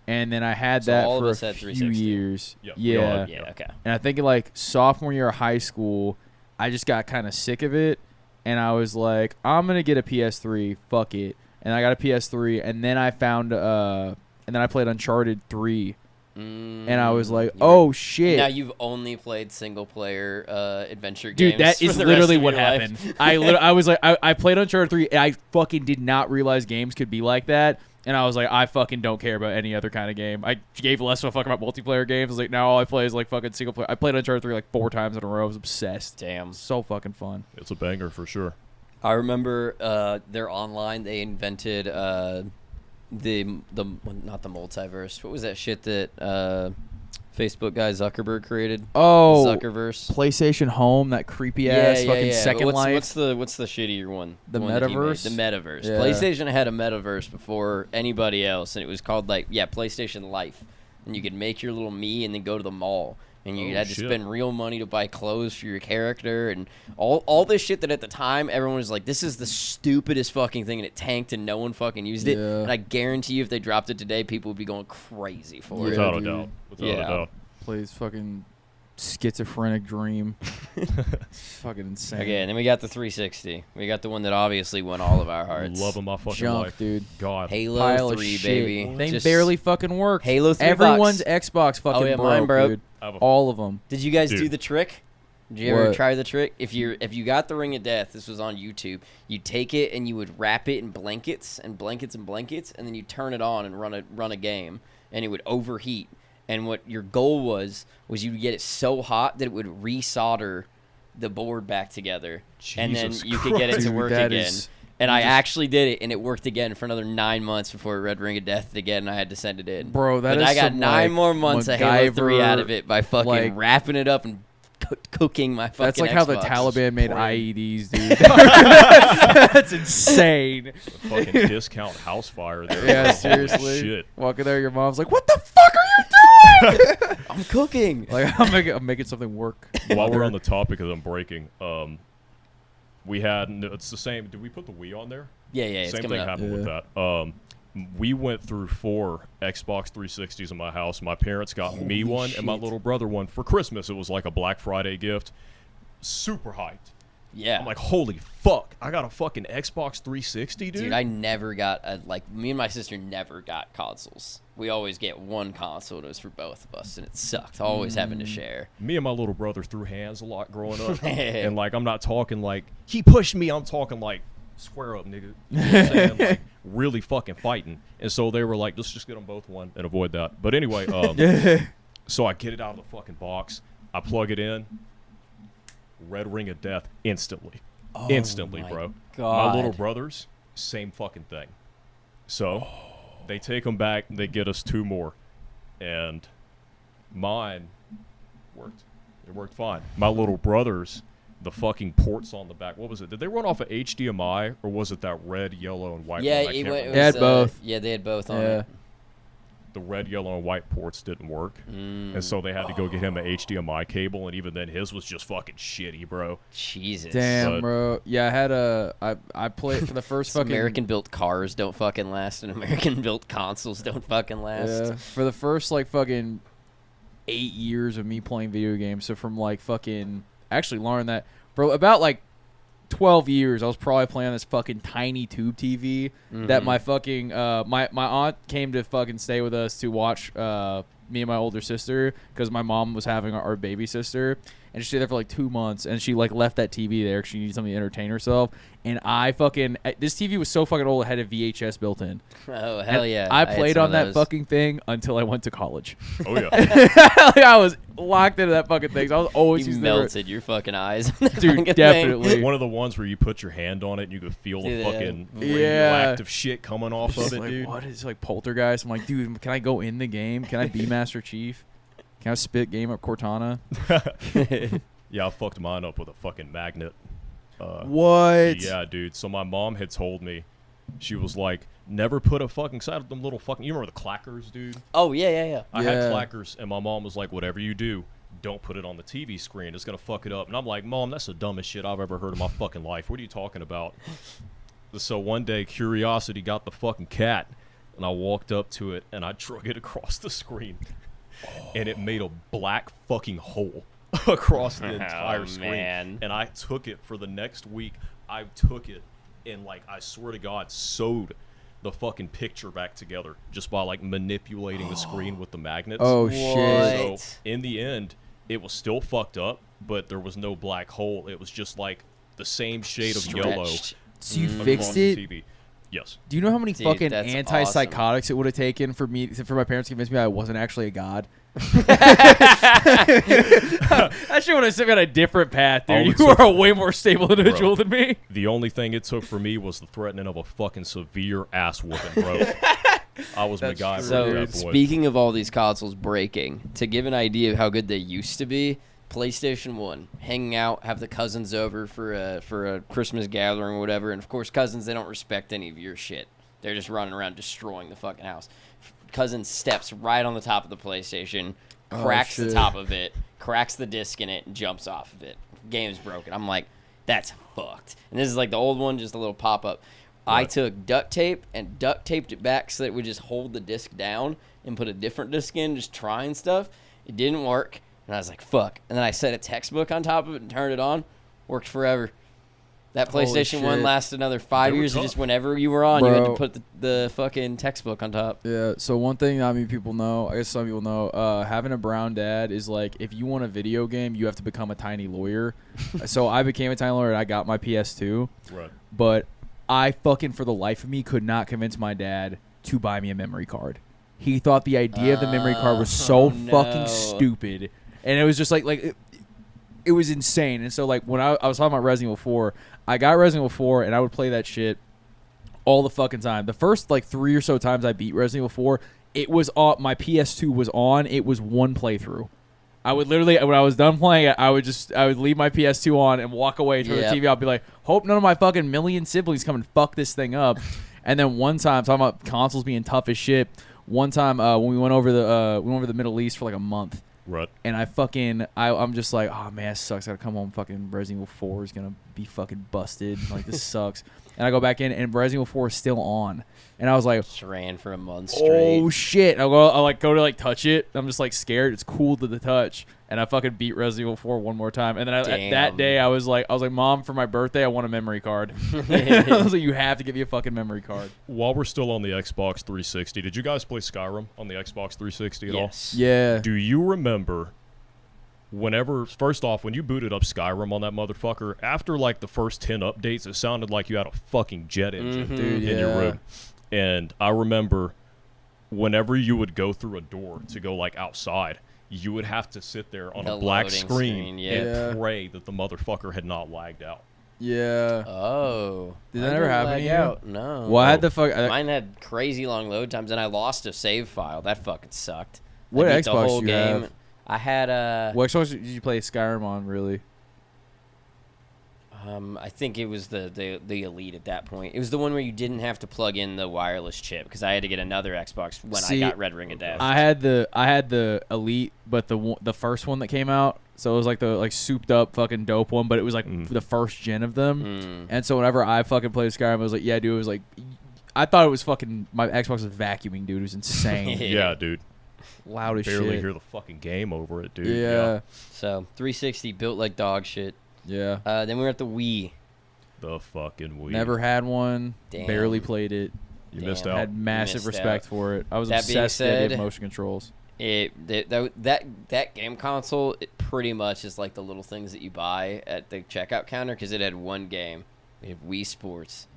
and then I had So that all of for us a had few 360. years. Yep. Yeah. Yeah, okay. And I think in like sophomore year of high school, I just got kind of sick of it, and I was like, I'm gonna get a PS3. Fuck it. And I got a PS3, and then I found and then I played Uncharted 3, and I was like, oh shit. Now you've only played single player adventure Dude, games. that for is the literally rest of what your life. happened. I was like, I played Uncharted 3, and I fucking did not realize games could be like that. And I was like, I fucking don't care about any other kind of game. I gave less of a fuck about multiplayer games. I was like, now all I play is like fucking single player. I played Uncharted 3 like 4 times in a row. I was obsessed. Damn. So fucking fun. It's a banger for sure. I remember their online. They invented the not the multiverse. What was that shit that Facebook guy Zuckerberg created? Oh, Zuckerverse. PlayStation Home, that creepy ass fucking Second But Life. What's the shittier one? The one that he made? metaverse? The metaverse. Yeah. PlayStation had a metaverse before anybody else, and it was called PlayStation Life. And you could make your little me and then go to the mall. And you Oh, had to shit. spend real money to buy clothes for your character and all this shit that at the time everyone was like, this is the stupidest fucking thing, and it tanked and no one fucking used it. Yeah. And I guarantee you if they dropped it today, people would be going crazy for it. Without a dude. doubt. Without Yeah. a doubt. Plays fucking schizophrenic dream. It's fucking insane. Okay, and then we got the 360. We got the one that obviously won all of our hearts. Loving my fucking Junk, life. dude. God. Halo Pile 3, of shit. baby. They Just- barely fucking worked. Halo 3 Everyone's box. Xbox fucking Oh, yeah, broke, mine broke. dude. I have a- All of them. Did you guys do Dude. the trick? Did you ever What? try the trick? If you got the Ring of Death, this was on YouTube. You take it and you would wrap it in blankets and blankets and blankets, and then you turn it on and run a game, and it would overheat. And what your goal was you would get it so hot that it would resolder the board back together, and then Jesus you could get it to Dude, work that again. is- And I actually did it, and it worked again for another 9 months before it read Ring of Death again, and I had to send it in. Bro, that but is I got some, 9 like, more months of Halo 3 out MacGyver, of it by fucking like- wrapping it up and cooking my fucking That's like how the Xbox. Taliban made Pouring. IEDs, dude. That's insane. fucking discount house fire there. Yeah, Holy seriously. Shit. Walking there, your mom's like, "What the fuck are you doing?" I'm cooking. Like, I'm making something work. While we're on the topic of them breaking, we had it's the same. Did we put the Wii on there? Yeah, it's Same coming thing up. happened with that. We went through 4 Xbox 360s in my house. My parents got me one and my shit. little brother one for Christmas. It was like a Black Friday gift. Super hyped. Yeah. I'm like, holy fuck! I got a fucking Xbox 360, dude. Dude, I never got me and my sister never got consoles. We always get one console, and it was for both of us, and it sucked. Always having to share. Me and my little brother threw hands a lot growing up, and like I'm not talking like he pushed me. I'm talking like square up, nigga. You know what I'm saying? Like really fucking fighting. And so they were like, let's just get them both one and avoid that. But anyway, so I get it out of the fucking box. I plug it in. Red Ring of Death instantly. Instantly, my bro. God. My little brothers, same fucking thing. So they take them back. They get us 2 more. And mine worked. It worked fine. My little brothers, the fucking ports on the back. What was it? Did they run off of HDMI or was it that red, yellow, and white Yeah, one? I can't remember. They had both. Yeah, they had both on Yeah. it. The red, yellow, and white ports didn't work. And so they had to go get him an HDMI cable, and even then his was just fucking shitty, bro. Jesus. Damn, But- bro. Yeah, I had I played for the first fucking American-built cars don't fucking last, and American-built consoles don't fucking last. Yeah, for the first like fucking 8 years of me playing video games. So from like fucking actually learned that for about like 12 years, I was probably playing on this fucking tiny tube TV that my fucking my aunt came to fucking stay with us to watch me and my older sister because my mom was having our baby sister, and she stayed there for like 2 months, and she like left that TV there 'cause she needed something to entertain herself. And I fucking this TV was so fucking old, it had a VHS built in. Oh hell yeah! I had played some on of that those. fucking thing until I went to college. Oh yeah. Like, I was locked into that fucking thing. So I was always You using melted your fucking eyes, Dude, definitely. One of the ones where you put your hand on it and you could feel the Yeah. fucking Yeah. radioactive shit coming off Just of it, like, dude. what is like poltergeist? I'm like, dude, can I go in the game? Can I be Master Chief? Can I spit game up Cortana? Yeah, I fucked mine up with a fucking magnet. What? Yeah, dude. So my mom had told me, she was like, never put a fucking side of them little fucking. You remember the clackers, dude? Oh yeah. I Yeah. had clackers, and my mom was like, whatever you do, don't put it on the TV screen. It's gonna fuck it up. And I'm like, Mom, that's the dumbest shit I've ever heard in my fucking life. What are you talking about? So one day, curiosity got the fucking cat, and I walked up to it, and I drug it across the screen, and it made a black fucking hole across the entire screen. Man. And I took it for the next week. I took it and, like, I swear to God, sewed the fucking picture back together just by, like, manipulating the screen with the magnets. Oh, shit. What? So in the end, it was still fucked up, but there was no black hole. It was just like the same shade of yellow Stretched. So you across fixed the it? TV. Yes. Do you know how many Dude, fucking that's antipsychotics it would have taken for my parents to convince me I wasn't actually a god? That shit would have sent me on a different path, All dude. it You took- are a way more stable individual than me. The only thing it took for me was the threatening of a fucking severe ass whooping, bro. I was That's MacGyver true. So at that point. speaking of all these consoles breaking, to give an idea of how good they used to be, PlayStation 1, hanging out, have the cousins over for a Christmas gathering or whatever, and of course cousins, they don't respect any of your shit. They're just running around destroying the fucking house. Cousin steps right on the top of the PlayStation, cracks the shit. top of it, cracks the disc in it, and jumps off of it. Game's broken. I'm like, that's fucked. And this is like the old one, just a little pop-up. I Right. took duct tape and duct taped it back so that it would just hold the disc down and put a different disc in, just trying stuff. It didn't work. And I was like, fuck. And then I set a textbook on top of it and turned it on. Worked forever. That Holy PlayStation 1 shit. lasted another 5 They were years. And just tough. whenever you were on, you had to Bro. put the fucking textbook on top. Yeah, so one thing not many people know, I guess some people know, having a brown dad is like, if you want a video game, you have to become a tiny lawyer. So I became a tiny lawyer and I got my PS2, Right. but I fucking, for the life of me, could not convince my dad to buy me a memory card. He thought the idea of the memory card was so fucking no. stupid. And it was just like it was insane. And so, like, when I was talking about Resident Evil 4, I got Resident Evil 4, and I would play that shit all the fucking time. The first, like, 3 or so times I beat Resident Evil 4, it was on, my PS2 was on, it was one playthrough. I would literally, when I was done playing it, I would leave my PS2 on and walk away, turn Yep. the TV. I'll be like, hope none of my fucking million siblings come and fuck this thing up. And then one time, talking about consoles being tough as shit, one time when we went over the Middle East for like a month, Right. and I'm just like, oh man, it sucks. I gotta come home. Fucking Resident Evil 4 is gonna be fucking busted. Like, this sucks. And I go back in, and Resident Evil 4 is still on. And I was like, Just ran for a month straight. oh shit! I go to like touch it. I'm just like scared. It's cool to the touch, and I fucking beat Resident Evil 4 one more time. And then that Damn. day I was like, Mom, for my birthday, I want a memory card. I was like, you have to give me a fucking memory card. While we're still on the Xbox 360, did you guys play Skyrim on the Xbox 360 at all? Yes. Yeah. Do you remember first off, when you booted up Skyrim on that motherfucker, after like the first 10 updates, it sounded like you had a fucking jet engine Dude, in your yeah. room. And I remember whenever you would go through a door to go like outside, you would have to sit there on The a black loading screen screen, yeah. and pray that the motherfucker had not lagged out. Yeah. Oh. Did that Mine never didn't happen to lag you? out. No. Well, I had the fuck. Mine had crazy long load times, and I lost a save file. That fucking sucked. What I beat the Xbox whole do you game. have? I had What Xbox did you play Skyrim on? Really? I think it was the Elite at that point. It was the one where you didn't have to plug in the wireless chip because I had to get another Xbox when See, I got Red Ring of Death. I had the Elite, but the first one that came out, so it was like the souped up fucking dope one, but it was like the first gen of them. And so whenever I fucking played Skyrim, I was like, yeah, dude, it was like, I thought it was fucking, my Xbox was vacuuming, dude. It was insane, Yeah, dude. loud as Barely shit. hear the fucking game over it, dude. Yeah. So 360 built like dog shit. Yeah. Then we were at the Wii. The fucking Wii. Never had one. Damn. Barely played it. You missed Damn. out. Had massive missed respect out. for it. I was That being obsessed with the idea of said- motion controls. That game console, it pretty much is like the little things that you buy at the checkout counter because it had one game. We had Wii Sports.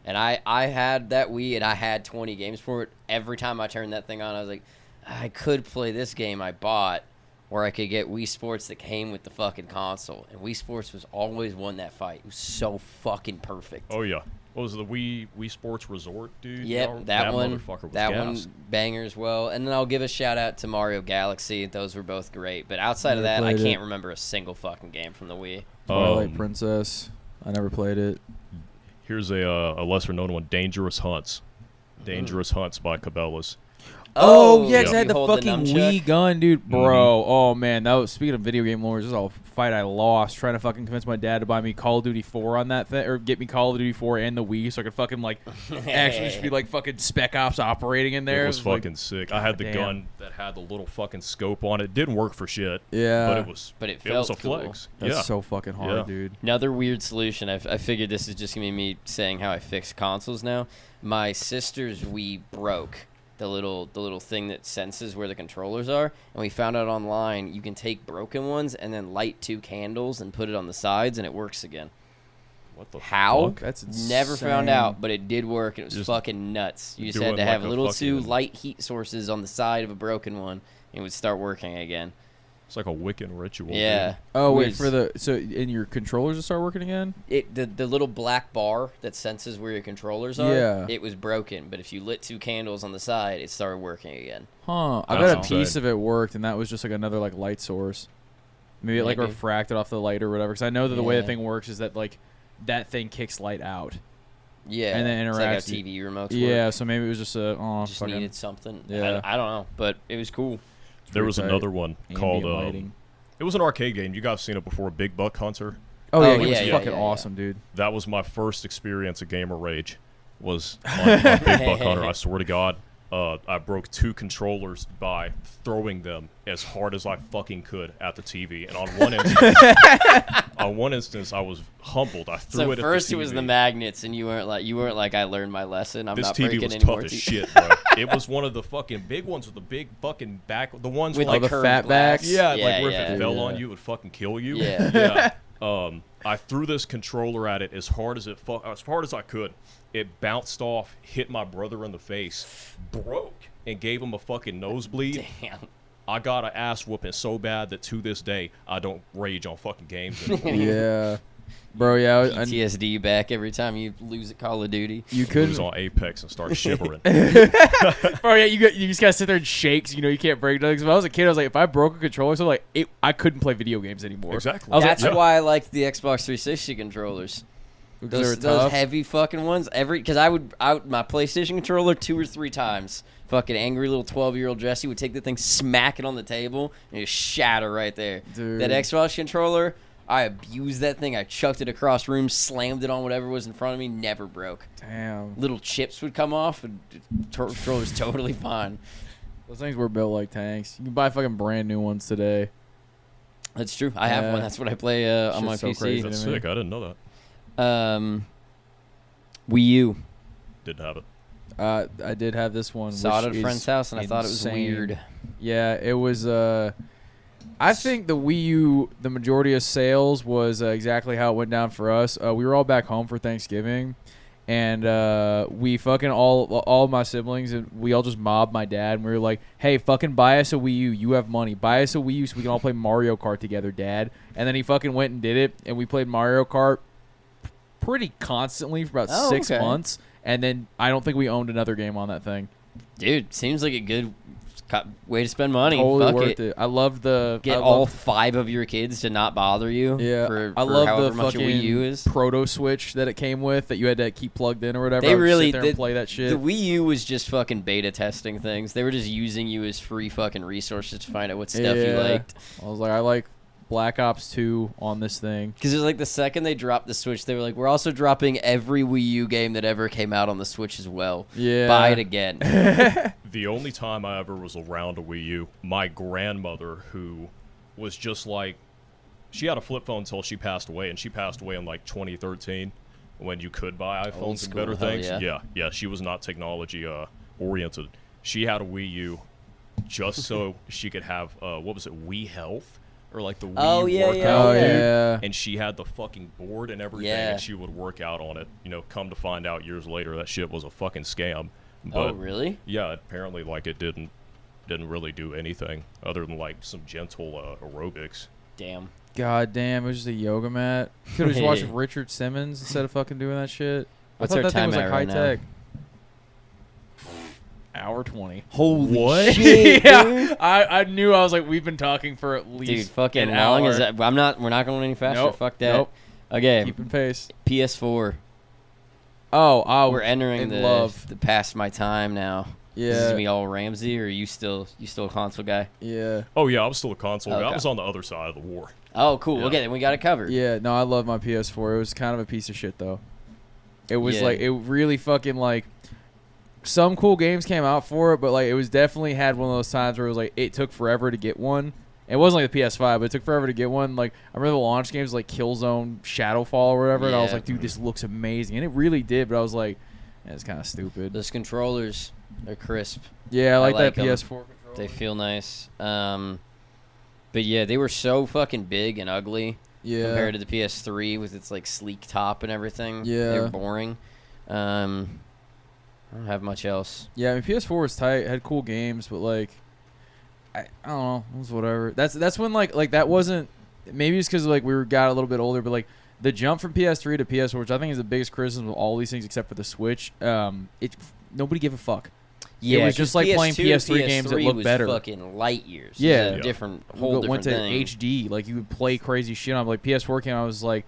And I had that Wii, and I had 20 games for it. Every time I turned that thing on, I was like, I could play this game I bought, or I could get Wii Sports that came with the fucking console. And Wii Sports was always won that fight. It was so fucking perfect. Oh yeah. What was it, the Wii Sports Resort, dude? Yep, Y'all- that one. motherfucker was That gas. one banger as well. And then I'll give a shout out to Mario Galaxy. Those were both great. But outside of Never that, I played it. can't remember a single fucking game from the Wii. Twilight Princess. I never played it. Here's a lesser known one, Dangerous Hunts. Dangerous Hunts by Cabela's. Oh, yeah, 'cause you I had the hold fucking nunchuck? Wii gun, dude. Bro, oh, man. That was, speaking of video game lore, this is all a fight I lost trying to fucking convince my dad to buy me Call of Duty 4 on that thing, or get me Call of Duty 4 and the Wii so I could fucking, like, actually just be, like, fucking Spec Ops operating in there. It was like, fucking sick. I had the damn. gun that had the little fucking scope on it. Didn't work for shit. Yeah. But it was. But it was a felt cool. flex. That's Yeah. so fucking hard, Yeah. dude. Another weird solution. I figured this is just going to be me saying how I fix consoles now. My sister's Wii broke. The little thing that senses where the controllers are, and we found out online you can take broken ones and then light 2 candles and put it on the sides and it works again. What the How? fuck? That's Never found insane. out, but it did work, and it was Just fucking nuts. You just do had it to have like a little 2 fucking- light heat sources on the side of a broken one, and it would start working again. It's like a Wiccan ritual. Yeah. Dude. Oh, It wait, was- for the, so in your controllers to start working again? The little black bar that senses where your controllers are, Yeah. it was broken, but if you lit 2 candles on the side, it started working again. Huh. I That's bet a insane. piece of it worked, and that was just like another like light source. Maybe it like Maybe. refracted off the light or whatever. Because I know that the way Yeah. the thing works is that like that thing kicks light out. Yeah, And then it's like how interacts- TV remotes Yeah, work. so maybe it was just a Just fucking needed something. Yeah. I don't know, but it was cool. There was pretty another tight. one ambient called. lighting. It was an arcade game. You guys seen it before? Big Buck Hunter. Oh yeah, Oh, it was yeah, yeah, fucking yeah, yeah. awesome, dude. That was my first experience of gamer rage. Was on Big Buck Hunter. I swear to God. I broke 2 controllers by throwing them as hard as I fucking could at the TV. And on one instance, I was humbled. I threw So it first at the it was TV. the magnets, and you weren't like I learned my lesson. I'm This not TV breaking was any tough more as TV. shit, bro. It was one of the fucking big ones with the big fucking back. The ones With like the curved fat glass. backs? yeah, yeah, like where yeah. if it fell Yeah. on you, it would fucking kill you. Yeah. yeah. I threw this controller at it as hard as I could. It bounced off, hit my brother in the face, broke, and gave him a fucking nosebleed. Damn. I got an ass whooping so bad that to this day I don't rage on fucking games anymore. Yeah, bro. Yeah, PTSD back every time you lose at Call of Duty. you Who's couldn't. on Apex and start shivering. Bro, yeah, you just gotta sit there and shake. So, you can't break nothing. 'Cause when I was a kid, I was like, if I broke a controller, so like I couldn't play video games anymore. Exactly. I was That's like, why I liked the Xbox 360 controllers. because they were Those tough. heavy fucking ones. Because I would my PlayStation controller 2 or 3 times. Fucking angry little 12-year-old Jesse would take the thing, smack it on the table, and just shatter right there. Dude. That Xbox controller, I abused that thing. I chucked it across rooms, slammed it on whatever was in front of me, never broke. Damn, Little chips would come off, and the controller's totally fine. those things were built like tanks. You can buy fucking brand new ones today. That's true. I have Yeah. one. That's what I play on my Shit's so PC. crazy. That's to me. sick. I didn't know that. Wii U. Didn't have it. I did have this one. Saw it which at a friend's is house, and I thought it was insane. weird. Yeah, it was. I think the Wii U, the majority of sales was exactly how it went down for us. We were all back home for Thanksgiving, and we fucking all my siblings, and we all just mobbed my dad. And we were like, "Hey, fucking buy us a Wii U. You have money. Buy us a Wii U so we can all play Mario Kart together, Dad." And then he fucking went and did it, and we played Mario Kart pretty constantly for about Oh, 6 okay. months. And then I don't think we owned another game on that thing. Dude, seems like a good way to spend money. Totally Fuck worth it. I love the Get I all love- 5 of your kids to not bother you. Yeah, for I love however the much a fucking Wii U is. proto switch that it came with that you had to keep plugged in or whatever. They I would really sit there did- and play that shit. The Wii U was just fucking beta testing things. They were just using you as free fucking resources to find out what stuff you Yeah. liked. I was like, I like Black Ops 2 on this thing. Because it was like the second they dropped the Switch, they were like, we're also dropping every Wii U game that ever came out on the Switch as well. Yeah, Buy it again. The only time I ever was around a Wii U, my grandmother, who was just like, she had a flip phone until she passed away, and she passed away in like 2013 when you could buy iPhones and better hell things. yeah. Yeah. She was not technology oriented. She had a Wii U just so she could have what was it, Wii Health, or like the Wii workout. Oh, yeah. And she had the fucking board and everything, Yeah. and she would work out on it. You know, come to find out years later, that shit was a fucking scam. Oh, But really? yeah, apparently like it didn't really do anything other than like some gentle aerobics. Damn. God damn, it was just a yoga mat. Could have just watched Richard Simmons instead of fucking doing that shit. What's I our thought that thing time was like at high right now? tech. Hour 20. Holy What? shit, yeah, dude. I knew. I was like, we've been talking for at least Dude, fucking an long hour. is that? We're not going any faster. Nope, Fuck that. nope. Okay, Keeping pace. PS4. Oh, We're entering in the love. past my time now. This is Yeah, me all Ramsey, or are you still a console guy? yeah, Oh yeah, I was still a console guy. I Okay. was on the other side of the war. Oh, cool. Yeah. Okay, then we got it covered. yeah. No, I love my PS4. It was kind of a piece of shit though. It was Yeah. like it really fucking like. Some cool games came out for it, but like it was definitely had one of those times where it was like it took forever to get one. It wasn't like the PS5, but it took forever to get one. Like I remember the launch games like Killzone, Shadowfall, or whatever, and I was Yeah. like, dude, this looks amazing, and it really did. But I was like, it's kind of stupid. Those controllers, they're crisp. Yeah, I like like that 'em. PS4 controller. They feel nice. But yeah, they were so fucking big and ugly compared to the PS3 with its like sleek top and everything. Yeah. They're boring. I don't have much else. Yeah, I mean PS4 was tight, had cool games, but like I don't know, it was whatever. That's when like that wasn't, maybe it's because like got a little bit older, but like the jump from PS3 to PS4, which I think is the biggest criticism of all these things except for the Switch, nobody gave a fuck. Yeah, was just 'cause like playing PS2 PS3 games that PS3 looked was better. Fucking light years. Yeah. It was a Yeah. different We whole different went to thing. HD, like you would play crazy shit on. Like PS4 came out, I was like,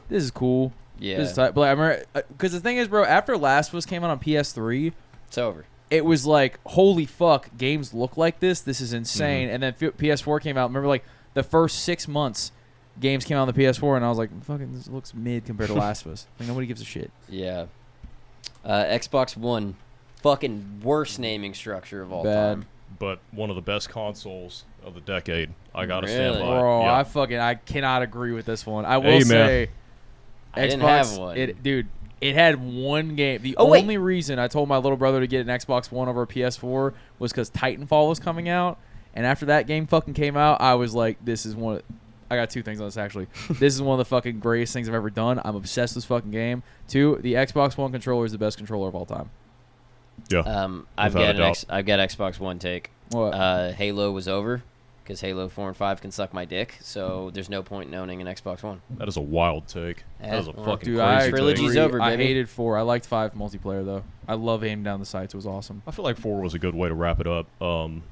this is cool. Yeah, This is tight. But like, I remember because the thing is, bro, after Last of Us came out on PS3. it's over. It was like, holy fuck, games look like this. This is insane. And then PS4 came out. Remember, like, the first 6 months, games came out on the PS4, and I was like, fucking, this looks mid compared to Last of Us. Like, nobody gives a shit. Yeah. Xbox One, fucking worst naming structure of all Bad. time. But one of the best consoles of the decade. I gotta Really? stand by. Bro, Yeah. I cannot agree with this one. I will Hey, man. say, I didn't Xbox, have one. Dude, it had one game. The Oh, wait. only reason I told my little brother to get an Xbox One over a PS4 was because Titanfall was coming out. And after that game fucking came out, I was like, this is one. I got two things on this, actually. This is one of the fucking greatest things I've ever done. I'm obsessed with this fucking game. Two, the Xbox One controller is the best controller of all time. Yeah. I've Without a got doubt. I've got Xbox One take. What? Halo was over because Halo 4 and 5 can suck my dick, so there's no point in owning an Xbox One. That is a wild take. Yeah. That is a Well, fucking Dude, crazy I take. Trilogy's agree. over, I baby. hated 4. I liked 5 multiplayer, though. I love aiming down the sights. It was awesome. I feel like 4 was a good way to wrap it up. I think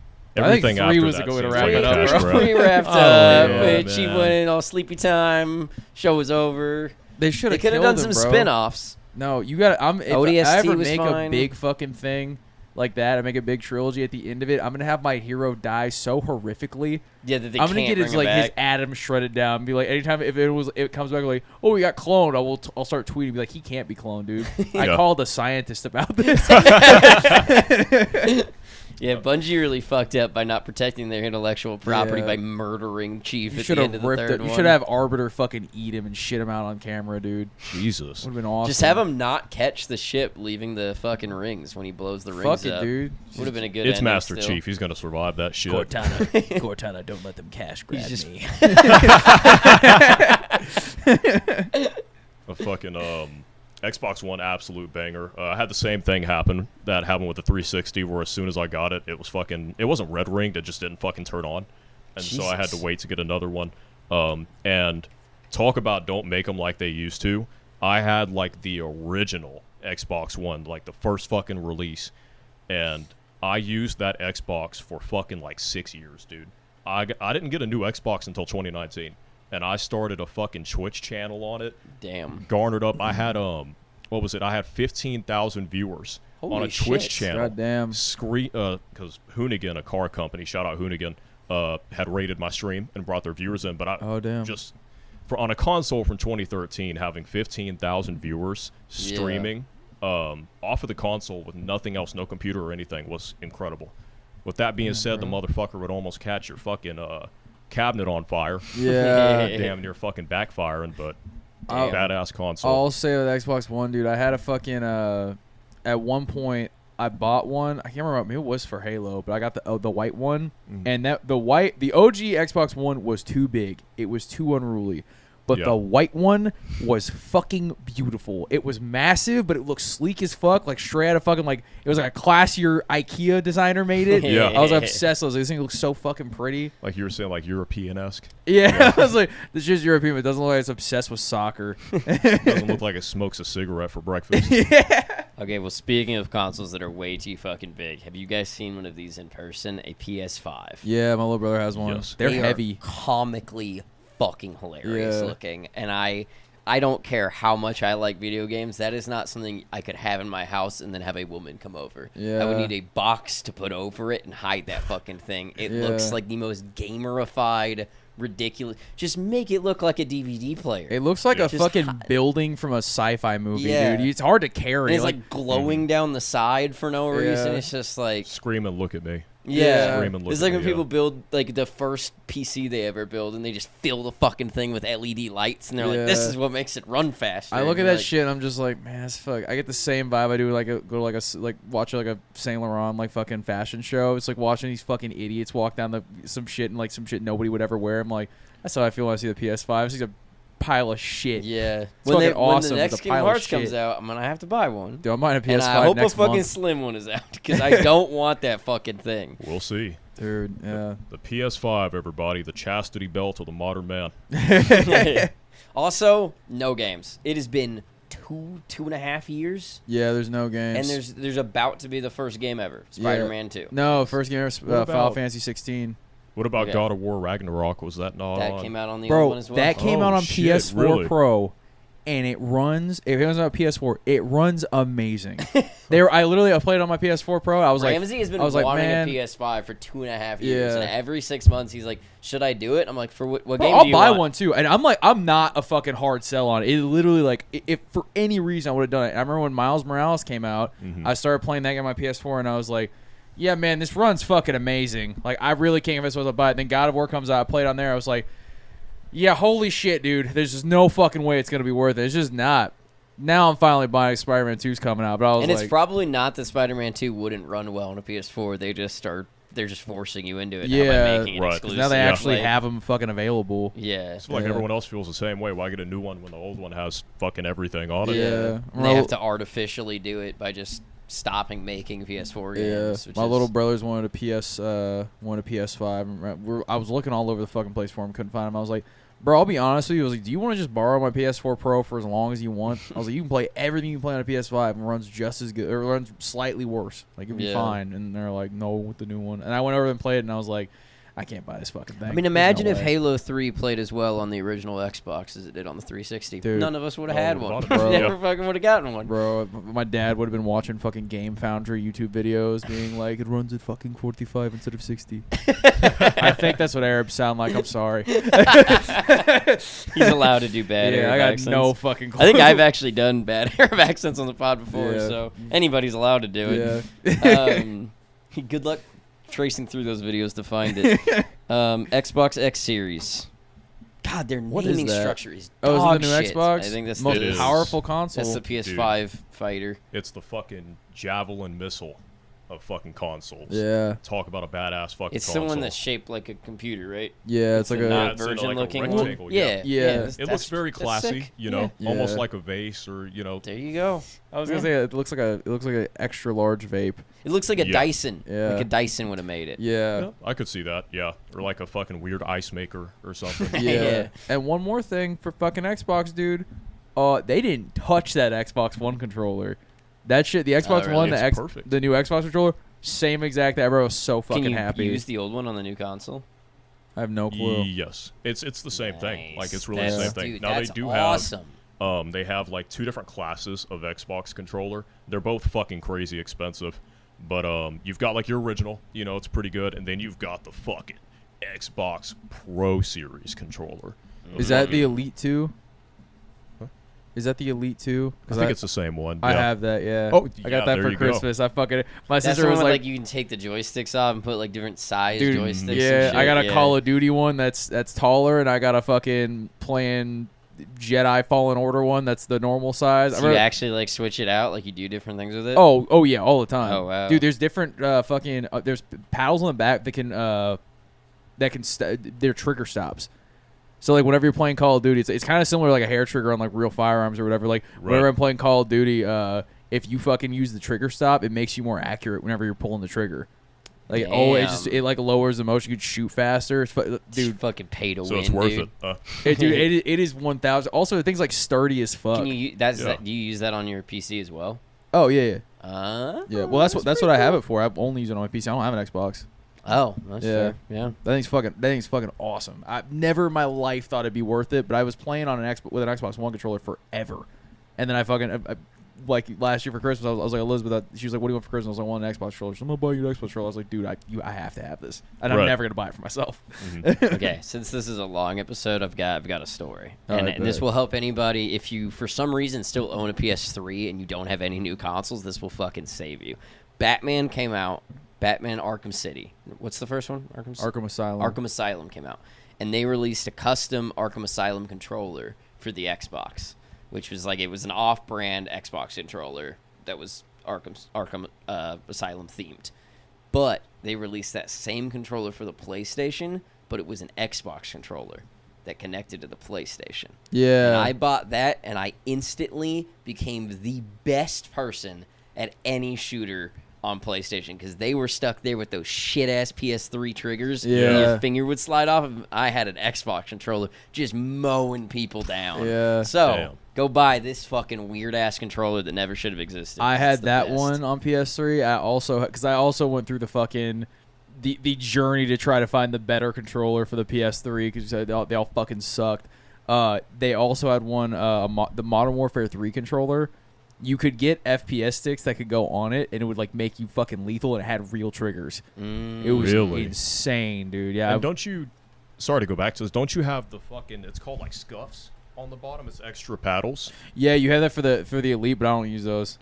Everything 3 after was a that good way to seems wrap like it a up, cash bro. grab. We wrapped Oh, up. yeah, She man. went in all sleepy time. Show was over. They should They have could have killed done him, some bro. spin-offs. No, you got. If ODST I ever was make fine. a big fucking thing like that, I make a big trilogy at the end of it. I'm gonna have my hero die so horrifically. Yeah, that they I'm can't gonna get his bring like him his back. atom shredded down. And be like, anytime if it comes back like, oh, we got cloned, I'll start tweeting. Be like, he can't be cloned, dude. I Yeah. called a scientist about this. Yeah, Bungie really fucked up by not protecting their intellectual property Yeah. by murdering Chief You at should the have end of the ripped third it. You one. should have Arbiter fucking eat him and shit him out on camera, dude. Jesus. Would have been awesome. Just have him not catch the ship leaving the fucking rings when he blows the rings Fuck it, up. dude. Would have been a good It's ending Master still. Chief. He's gonna survive that shit. Cortana, don't let them cash grab He's just- me. A fucking Xbox One absolute banger. I had the same thing happen that happened with the 360, where as soon as I got it, it wasn't red ringed. It just didn't fucking turn on, and so I had to Jesus. wait to get another one. And talk about don't make them like they used to. I had like the original Xbox One, like the first fucking release, and I used that Xbox for fucking like 6 years, dude. I didn't get a new Xbox until 2019, and I started a fucking Twitch channel on it. Damn. Garnered up. I had what was it? I had 15,000 viewers on Holy a Twitch shit. channel. Goddamn. Because Hoonigan, a car company, shout out Hoonigan, had rated my stream and brought their viewers in. But I Oh, damn. just on a console from 2013, having 15,000 viewers streaming off of the console with nothing else, no computer or anything, was incredible. With that being said, the motherfucker would almost catch your fucking cabinet on fire. Yeah. Damn near fucking backfiring, but I'll- badass console. I'll say with Xbox One, dude, I had a fucking at one point I bought one. I can't remember. Maybe it was for Halo, but I got the white one, and the OG Xbox One was too big. It was too unruly. But the white one was fucking beautiful. It was massive, but it looked sleek as fuck. Like straight out of fucking like it was like a classier IKEA designer made it. Yeah. I was obsessed. I was like, this thing looks so fucking pretty. Like you were saying, like European-esque. Yeah, I was like, this is just European, but it doesn't look like it's obsessed with soccer. Doesn't look like it smokes a cigarette for breakfast. Okay, well, speaking of consoles that are way too fucking big, have you guys seen one of these in person? A PS5. Yeah, my little brother has one. Yes. They're They are heavy. comically fucking hilarious Yeah. looking, and I don't care how much I like video games. That is not something I could have in my house and then have a woman come over. I would Yeah. need a box to put over it and hide that fucking thing. It Yeah. looks like the most gamerified, ridiculous. Just make it look like a DVD player. It looks like a Just fucking hi- building from a sci-fi movie, Yeah. dude. It's hard to And carry. it's like glowing down the side for no reason. Yeah. It's just like Scream and look at me. yeah. Scream and look It's at like me, when people build like the first PC they ever build, and they just fill the fucking thing with LED lights, and they're like, "This Yeah. is what makes it run faster." I look And at you're that like, shit and I'm just like, man, that's fuck. I get the same vibe I do like go to like watch like a Saint Laurent like fucking fashion show. It's like watching these fucking idiots walk down some shit and like some shit nobody would ever wear. I'm like, that's how I feel when I see the PS5. It's like a pile of shit. Yeah. fucking awesome When with the next a Kingdom pile of Hearts comes shit. out, I'm gonna have to buy one. Dude, I'm buying a PS5 And I hope a next fucking month. slim one is out because I don't want that fucking thing. We'll see. Dude, yeah. The PS5, everybody, the chastity belt of the modern man. Also, no games. It has been 2.5 years, Yeah, there's no games. and there's about to be the first game ever, Spider-Man 2. no first game ever, Final about- Fantasy 16. What about Okay. God of War Ragnarok? Was that not That on? came out on the old Bro, one as well. that came Oh, out on shit, PS4 really? Pro, and it runs. If it runs on PS4, it runs amazing. I played it on my PS4 Pro. I was like, Ramsey has been I was like, wanting man, a PS5 for 2.5 years, Yeah. and every 6 months he's like, "Should I do it?" I'm like, "For what bro, game I'll do you buy want?" one too. And I'm like, I'm not a fucking hard sell on it. It literally like, if for any reason I would have done it. I remember when Miles Morales came out, I started playing that game on my PS4, and I was like, yeah, man, this run's fucking amazing. Like, I really can't convince myself to buy it. Then God of War comes out. I played on there. I was like, yeah, holy shit, dude. There's just no fucking way it's gonna be worth it. It's just not. Now I'm finally buying Spider-Man 2's coming out, but I was And like, it's probably not that Spider-Man 2 wouldn't run well on a PS4. They're just forcing you into it now Yeah, by making it right. 'Cause exclusive. now they Yeah. actually Like, have them fucking available. Yeah. It's like Yeah. everyone else feels the same way. Why get a new one when the old one has fucking everything on it? Yeah. And they have to artificially do it by just stopping making PS4 Yeah, games. Which my is, little brothers wanted a PS5. I was looking all over the fucking place for him, couldn't find him. I was like, bro, I'll be honest with you. I was like, do you want to just borrow my PS4 Pro for as long as you want? I was like, you can play everything you can play on a PS5 and it runs just as good, or runs slightly worse. Like it'll be Yeah. fine. And they're like, no, with the new one. And I went over and played it, and I was like, I can't buy this fucking thing. I mean, There's imagine no if way. Halo 3 played as well on the original Xbox as it did on the 360. Dude. None of us would have Oh, had would've one. bought it, bro. Never fucking would have gotten one. Bro, my dad would have been watching fucking Game Foundry YouTube videos being like, it runs at fucking 45 instead of 60. I think that's what Arabs sound like. I'm sorry. He's allowed to do bad Yeah, Arab I got accents. no fucking clue. I think I've actually done bad Arab accents on the pod before, Yeah. so anybody's allowed to do it. Yeah. Good luck tracing through those videos to find it. Xbox X Series. God, their What is naming that? structure is Oh, is dog it the new shit. Xbox? I think that's most It is. powerful console. that's the PS5 fighter. It's the fucking javelin missile of fucking consoles. Yeah, Talk about a badass fucking It's console. the one that's shaped like a computer, right? yeah, it's like the a not it's in, virgin like, a looking rectangle, one. yeah. Yeah, Yeah. that's- It looks very that's classy, sick. you know, Yeah. almost Yeah. like a vase or, you know. There you go. I was gonna say it looks like an extra large vape. It looks like a Yeah. Dyson. Yeah. Like a Dyson would have made it. Yeah. Yeah, I could see that, yeah. Or like a fucking weird ice maker or something. Yeah. Yeah. And one more thing for fucking Xbox, dude. They didn't touch that Xbox One controller. That shit, the Xbox really? One, It's perfect. the new Xbox controller, same exact. Everyone was so fucking Can you happy. use the old one on the new console? I have no clue. Yes. It's the same thing. Like, it's really That's- the same thing. Dude, Now, they that's do awesome. have... they have like two different classes of Xbox controller. They're both fucking crazy expensive, but you've got like your original, you know, it's pretty good, and then you've got the fucking Xbox Pro Series controller. Is that the Elite 2? Huh? Is that the Elite 2? I think it's the same one. I yeah. have that, yeah. Oh, I got yeah, that there for you go. Christmas. I fucking my That's sister the was one where, like, you can take the joysticks off and put like different size dude, joysticks. yeah, and shit. I got a yeah. Call of Duty one that's taller, and I got a fucking playing Jedi Fallen Order one that's the normal size. So you actually like switch it out, like you do different things with it. Oh yeah, all the time. Oh, wow. Dude, there's different there's paddles on the back that can they're trigger stops. So like whenever you're playing Call of Duty, it's kind of similar to like a hair trigger on like real firearms or whatever. Like whenever I'm playing Call of Duty, if you fucking use the trigger stop, it makes you more accurate whenever you're pulling the trigger. Like it like lowers the motion. You can shoot faster. Dude, it's fucking pay to win. So it's worth dude. it. Dude, it is 1,000. Also, the thing's like sturdy as fuck. Can you do you use that on your PC as well? Oh yeah. Yeah. Well, that's what I have it for. I only use it on my PC. I don't have an Xbox. Oh, that's fair. Yeah. That thing's fucking awesome. I never in my life thought it'd be worth it, but I was playing on with an Xbox One controller forever, and then I like last year for Christmas, I was like, Elizabeth, she was like, "What do you want for Christmas?" I was like, "I want an Xbox controller." She's like, "I'm gonna buy you an Xbox controller." I was like, "Dude, I have to have this, and I'm never gonna buy it for myself." Okay, since this is a long episode, I've got a story, and this will help anybody if you for some reason still own a PS3 and you don't have any new consoles. This will fucking save you. Batman came out. Batman Arkham City. What's the first one? Arkham Asylum. Arkham Asylum came out, and they released a custom Arkham Asylum controller for the Xbox, which was like it was an off-brand Xbox controller that was Arkham Asylum themed. But they released that same controller for the PlayStation, but it was an Xbox controller that connected to the PlayStation. Yeah. And I bought that, and I instantly became the best person at any shooter on PlayStation because they were stuck there with those shit-ass PS3 triggers. Yeah. And your finger would slide off. I had an Xbox controller just mowing people down. Yeah. So, go buy this fucking weird-ass controller that never should have existed. I had that best. one on PS3. I also went through the fucking the journey to try to find the better controller for the PS3 because they all fucking sucked. They also had one the Modern Warfare 3 controller. You could get FPS sticks that could go on it, and it would like make you fucking lethal, and it had real triggers. It was insane, dude. Yeah. And don't you? Sorry to go back to this. Don't you have the fucking? It's called like scuffs on the bottom. It's extra paddles. Yeah, you have that for the Elite, but I don't use those.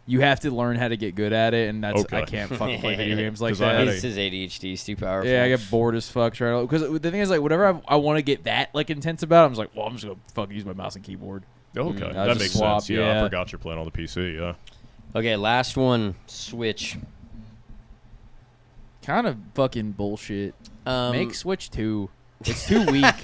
You have to learn how to get good at it, and that's I can't fucking play video games like that. It's his ADHD. He's too powerful. Yeah, I get bored as fuck trying to. Because the thing is, like, whenever I want to get that like intense about it, I'm just like, well, I'm just gonna fucking use my mouse and keyboard. Okay, that makes sense. Yeah, I forgot you're playing on the PC. Yeah. Okay, last one. Switch. Kind of fucking bullshit. Make Switch 2. It's too weak.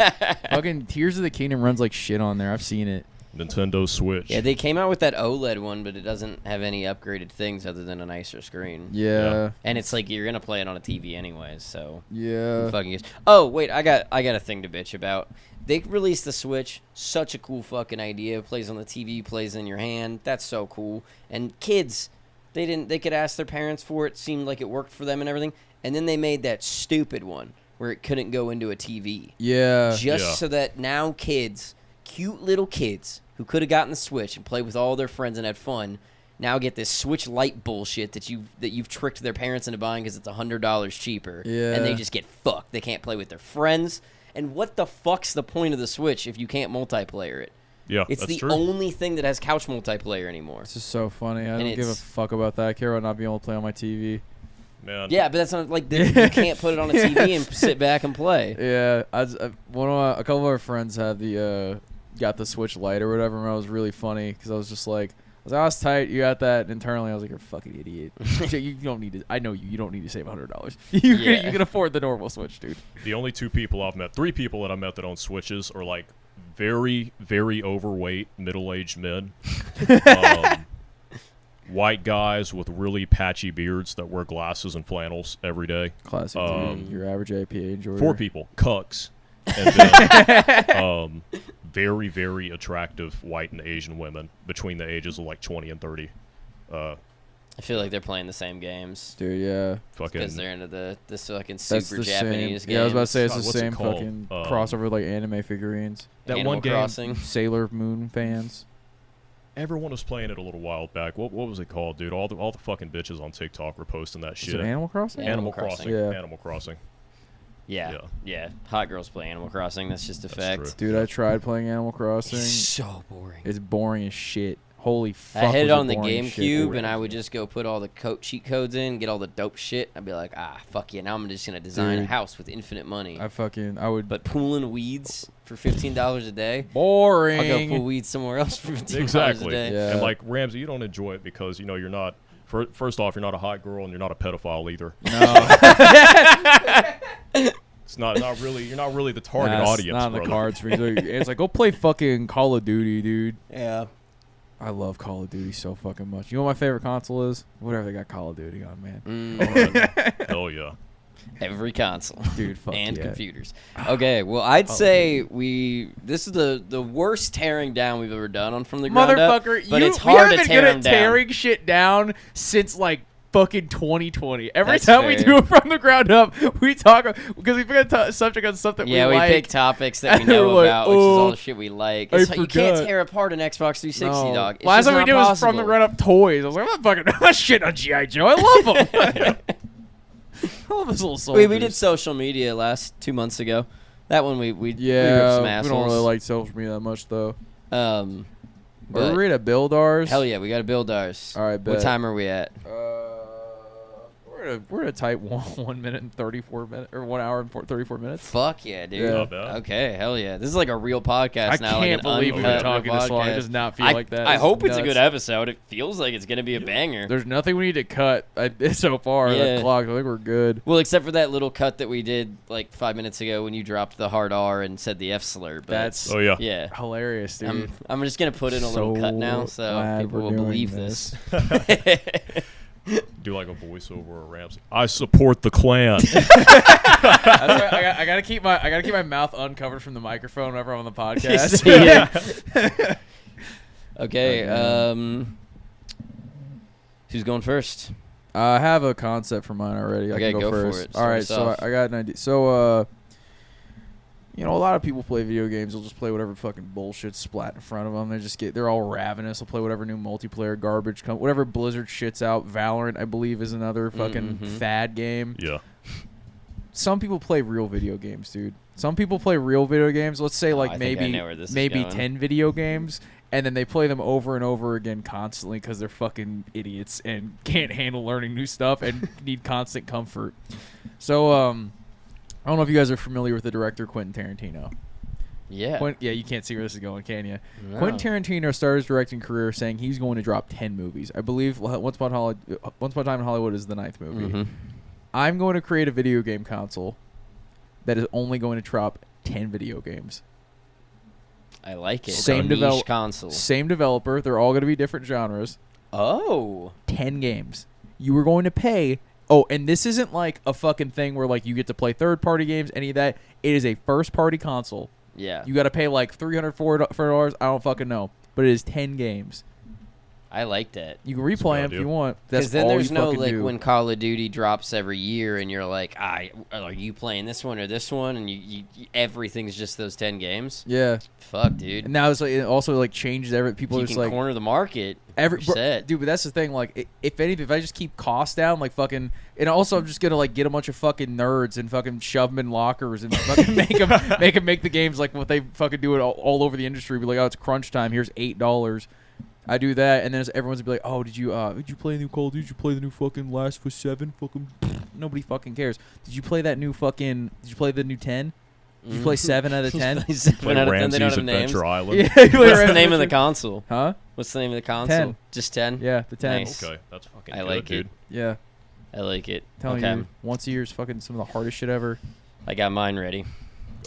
Fucking Tears of the Kingdom runs like shit on there. I've seen it. Nintendo Switch. Yeah, they came out with that OLED one, but it doesn't have any upgraded things other than a nicer screen. Yeah. And it's like you're gonna play it on a TV anyways, so yeah. Fucking use. Oh wait, I got a thing to bitch about. They released the Switch. Such a cool fucking idea. Plays on the TV, plays in your hand. That's so cool. And kids, they could ask their parents for it. Seemed like it worked for them and everything. And then they made that stupid one where it couldn't go into a TV. Yeah. So that now kids, cute little kids who could have gotten the Switch and played with all their friends and had fun, now get this Switch Lite bullshit that you've tricked their parents into buying because it's $100 cheaper. Yeah. And they just get fucked. They can't play with their friends. And what the fuck's the point of the Switch if you can't multiplayer it? Yeah, it's that's the true. only thing that has couch multiplayer anymore. It's just so funny. I don't give a fuck about that. I care about not being able to play on my TV. Man. Yeah, but that's not like you can't put it on a TV and sit back and play. Yeah, a couple of our friends had got the Switch Lite or whatever, and it was really funny because I was just like, I was tight. You got that internally. I was like, you're a fucking idiot. You don't need to. I know you. You don't need to save $100. You can afford the normal Switch, dude. The only three people that I've met that own Switches are like very, very overweight, middle-aged men, white guys with really patchy beards that wear glasses and flannels every day. Classic, dude. Your average IPA enjoyer. 4 people, cucks, and then very, very attractive white and Asian women between the ages of like 20 and 30. I feel like they're playing the same games. Dude, yeah. Because they're into this fucking super Japanese game. Yeah, I was about to say it's the what's same it called? fucking crossover like anime figurines. That Animal one game, Crossing. Sailor Moon fans. Everyone was playing it a little while back. What was it called, dude? All the fucking bitches on TikTok were posting that shit. Is it Animal Crossing? Animal Crossing. Yeah. Animal Crossing. Yeah. Hot girls play Animal Crossing. That's just a fact. true. Dude, I tried playing Animal Crossing. It's so boring. It's boring as shit. Holy fuck. I had it was on the boring shit, GameCube, dude. and I would just go put all the cheat codes in, get all the dope shit. I'd be like, fuck yeah, now I'm just going to design a Dude. house with infinite money. I would. But pooling weeds for $15 a day? Boring. I'll go pull weeds somewhere else for $15 Exactly. a day. Yeah. And like Ramsey, you don't enjoy it because you're not. First off, you're not a hot girl, and you're not a pedophile either. No. It's not really. You're not really the target Nah, it's audience. not on the brother. cards for you. It's like, go play fucking Call of Duty, dude. Yeah. I love Call of Duty so fucking much. You know what my favorite console is? Whatever they got Call of Duty on, man. Hell yeah. Every console. Dude, fuck and yeah. computers. Okay, well, I'd say this is the worst tearing down we've ever done on From the Ground Up. Motherfucker, but it's we hard haven't to been tear good them at down. tearing shit down since like fucking 2020. Every That's time we fair. do it From the Ground Up, we talk because we pick a subject on stuff that Yeah, we we like. pick topics that we and we're know like, about, which is all "Oh, the shit we like. I You can't forgot." tear apart an Xbox 360, No. dog. It's Last just time we not did was possible. From the Ground Up toys. I was like, I'm not fucking I'm not shit on G.I. Joe. I love them. I love those little soldiers. We did social media 2 months ago. That one we ripped some Yeah, assholes. we don't really like social media that much though. But Are we ready to build ours? hell yeah, we got to build ours. All right, bet. What time are we at? We're at a tight 1 minute and 34 minutes, or 1 hour and 34 minutes. Fuck yeah, dude. Yeah. Not bad. Okay, hell yeah. This is like a real podcast I now. can't like believe an we've been uncut talking this long. It podcast. does not feel I, like that. I This hope is it's a good nuts. episode. It feels like it's gonna be a banger. There's nothing we need to cut so far. Yeah. The clock, I think we're good. Well, except for that little cut that we did like 5 minutes ago when you dropped the hard R and said the F slur. But That's Oh yeah. yeah. hilarious, dude. I'm just gonna put in a little cut now, so glad people we're will doing believe this. Do like a voiceover or Ramsey. I support the Klan. That's why I gotta keep my mouth uncovered from the microphone whenever I'm on the podcast. Yeah. Okay. Okay. Who's going first? I have a concept for mine already. Okay, I can go for first. it. All Start right, us so off. I got an idea. So, a lot of people play video games. They'll just play whatever fucking bullshit splat in front of them. They're all ravenous. They'll play whatever new multiplayer garbage, whatever Blizzard shits out. Valorant, I believe, is another fucking fad game. Yeah. Some people play real video games, dude. Some people play real video games. Let's say I like think I know where this is maybe going. 10 video games, and then they play them over and over again constantly because they're fucking idiots and can't handle learning new stuff and need constant comfort. So, I don't know if you guys are familiar with the director Quentin Tarantino. Yeah. Yeah, you can't see where this is going, can you? No. Quentin Tarantino started his directing career saying he's going to drop 10 movies. I believe Once Upon a Time in Hollywood is the 9th movie. Mhm. I'm going to create a video game console that is only going to drop 10 video games. I like it. Same Niche develop- console. Same developer. They're all going to be different genres. Oh. 10 games. You are going to pay. Oh, and this isn't like a fucking thing where like you get to play third-party games, any of that. It is a first-party console. Yeah. You got to pay like $300, $400. I don't fucking know. But it is 10 games. I like that. You can replay them if idea. you want. That's Because then all there's you no fucking like do. when Call of Duty drops every year and you're like, are you playing this one or this one? And you everything's just those 10 games. Yeah. Fuck, dude. And now it's like it also like changes every people You are just can like corner the market. every You're set. dude, but that's the thing. Like, if anything, if I just keep costs down, like fucking, and also I'm just gonna like get a bunch of fucking nerds and fucking shove them in lockers and fucking make them make the games like what they fucking do it all over the industry. Be like, oh, it's crunch time. Here's $8. I do that, and then everyone's gonna be like, oh, did you play the new Call of Duty? Did you play the new fucking Last of Us 7? Fucking nobody fucking cares. Did you play that new fucking? Did you play the new 10? Did you play 7 out of 10? 7 Play out of 10. They don't Ramsey's have names. Adventure Island. Yeah. What's the name of the console? Huh? What's the name of the console? 10. Just 10? Yeah, the 10. Nice. Okay, that's fucking I good, like dude. it. Yeah. I like it. Telling Okay. you, once a year is fucking some of the hardest shit ever. I got mine ready.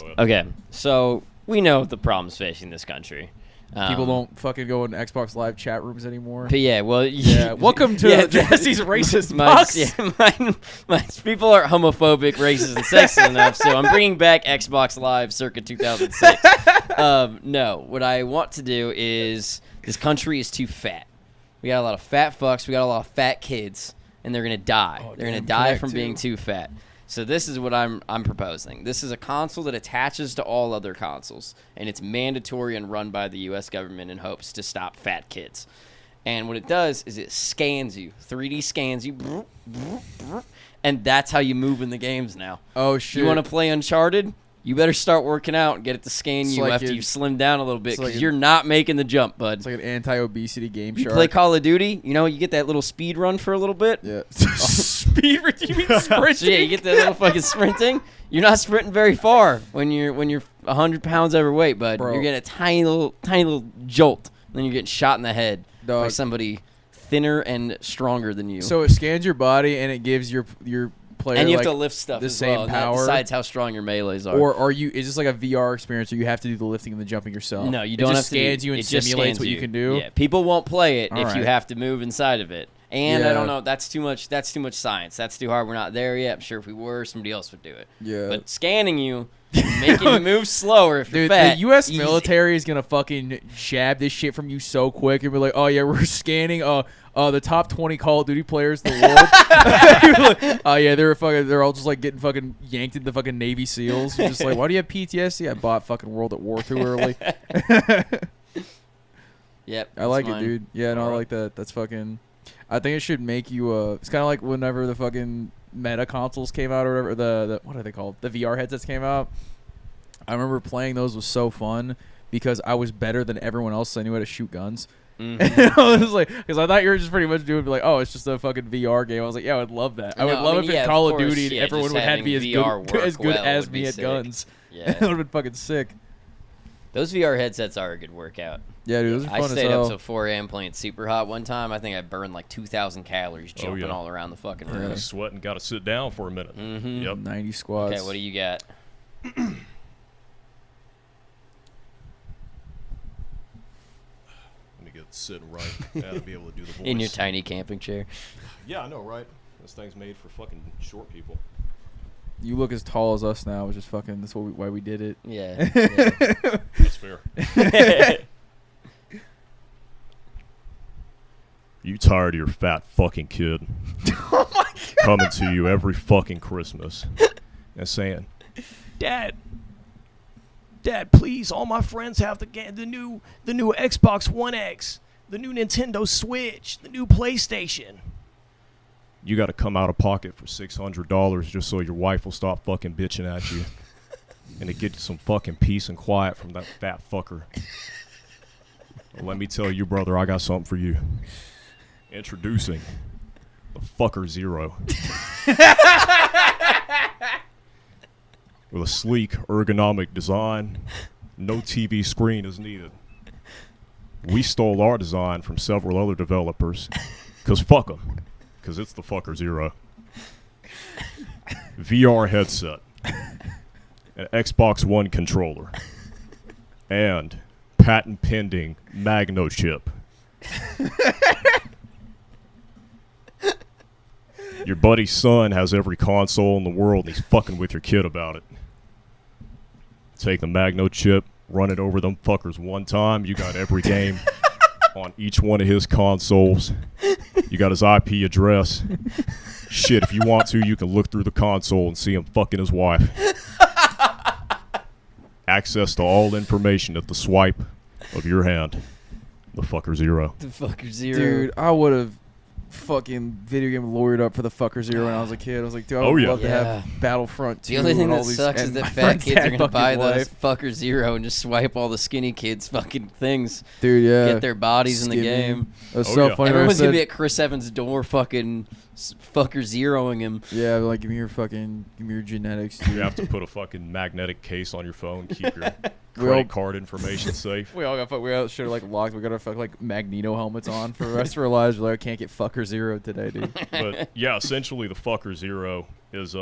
Go ahead. Okay. So we know the problems facing this country. People don't fucking go in Xbox Live chat rooms anymore. But yeah, well, Yeah. Welcome to Yeah, Jesse's racist my, box. yeah, my people are homophobic, racist, and sexist enough, so I'm bringing back Xbox Live circa 2006. No, what I want to do is this country is too fat. We got a lot of fat fucks. We got a lot of fat kids, and they're gonna die. Oh, they're gonna damn, die connect from too. being too fat. So this is what I'm proposing. This is a console that attaches to all other consoles, and it's mandatory and run by the U.S. government in hopes to stop fat kids. And what it does is it scans you, 3D scans you, And that's how you move in the games now. Oh shit! You want to play Uncharted? You better start working out and get it to scan It's you like after you slim down a little bit, it's like because you're not making the jump, bud. It's like an anti-obesity game. You shark. play Call of Duty, you get that little speed run for a little bit. Yeah. Speed? You mean sprinting? So yeah, you get that little fucking sprinting. You're not sprinting very far when you're 100 pounds overweight, bud. Bro. You're getting a tiny little jolt, and then you're getting shot in the head by Dog. somebody thinner and stronger than you. So it scans your body and it gives your player and you have like to lift stuff the as same well, and power. that decides how strong your melees are. Or is this like a VR experience, or you have to do the lifting and the jumping yourself? No, you It don't just have to. scans you and it just simulates scans what you can do. Yeah, people won't play it All if you right. have to move inside of it. And I Yeah. don't know. That's too much. That's too much science. That's too hard. We're not there yet. I'm sure if we were, somebody else would do it. Yeah. But scanning you, making you move slower if you're Dude, fat. the U.S. easy. military is gonna fucking jab this shit from you so quick and be like, "Oh yeah, we're scanning the top 20 Call of Duty players in the world." Like, oh yeah, they're all just like getting fucking yanked into the fucking Navy SEALs. You're just like, why do you have PTSD? I bought fucking World at War too early. Yep. I like that's it, mine. dude. Yeah, no, I Alright. like that. That's fucking. I think it should make you. It's kind of like whenever the fucking meta consoles came out or whatever. The what are they called? The VR headsets came out. I remember playing those was so fun because I was better than everyone else. So I knew how to shoot guns. Mhm. And I was like, because I thought you were just pretty much doing like, oh, it's just a fucking VR game. I was like, yeah, I would love that. I would No, love I mean, if yeah, in of Call of course, Duty yeah, everyone just would have to be as having good VR work as good well as would me be at sick. guns. Yeah. It would have been fucking sick. Those VR headsets are a good workout. Yeah, dude, those are I fun as stayed hell. up till 4 a.m. playing super hot one time. I think I burned like 2,000 calories Oh, jumping yeah. all around the fucking Yeah. room. Got to sweat and got to sit down for a minute. Mm-hmm. Yep. 90 squats. Okay, what do you got? Let me get sitting right. Gotta be able to do the voice. In your tiny camping chair. Yeah, I know, right? This thing's made for fucking short people. You look as tall as us now, which is fucking. That's why we did it. Yeah. yeah. That's fair. You tired of your fat fucking kid coming to you every fucking Christmas and saying, Dad, please, all my friends have the new Xbox One X, the new Nintendo Switch, the new PlayStation. You got to come out of pocket for $600 just so your wife will stop fucking bitching at you and to get you some fucking peace and quiet from that fat fucker. Well, let me tell you, brother, I got something for you. Introducing the Fucker Zero. With a sleek, ergonomic design, no TV screen is needed. We stole our design from several other developers, because fuck them, because it's the Fucker Zero. VR headset, an Xbox One controller, and patent-pending Magno chip. Your buddy's son has every console in the world, and he's fucking with your kid about it. Take the Magno chip, run it over them fuckers one time. You got every game on each one of his consoles. You got his IP address. Shit, if you want to, you can look through the console and see him fucking his wife. Access to all information at the swipe of your hand. The Fucker Zero. The Fucker Zero. Dude, I would have fucking video game lawyered up for the Fucker Zero when I was a kid. I was like, dude, I Oh, would yeah. love to Yeah. have Battlefront 2. The only thing and all that these, sucks is and that my fat friend's kids dad are going to fucking buy his this wife. Fucker Zero and just swipe all the skinny kids' fucking things. Dude, yeah. Get their bodies in the Skinny. game. It was Oh, so yeah. funny. when I Everyone's going to said- be at Chris Evans' door fucking Fucker Zeroing him. Yeah, like, give me your genetics, dude. You have to put a fucking magnetic case on your phone, keep your We all- credit card information safe. We all should have like locked. We got our like Magneto helmets on for the rest of our lives. We're like, I can't get Fucker Zero today, dude. But yeah, essentially the Fucker Zero is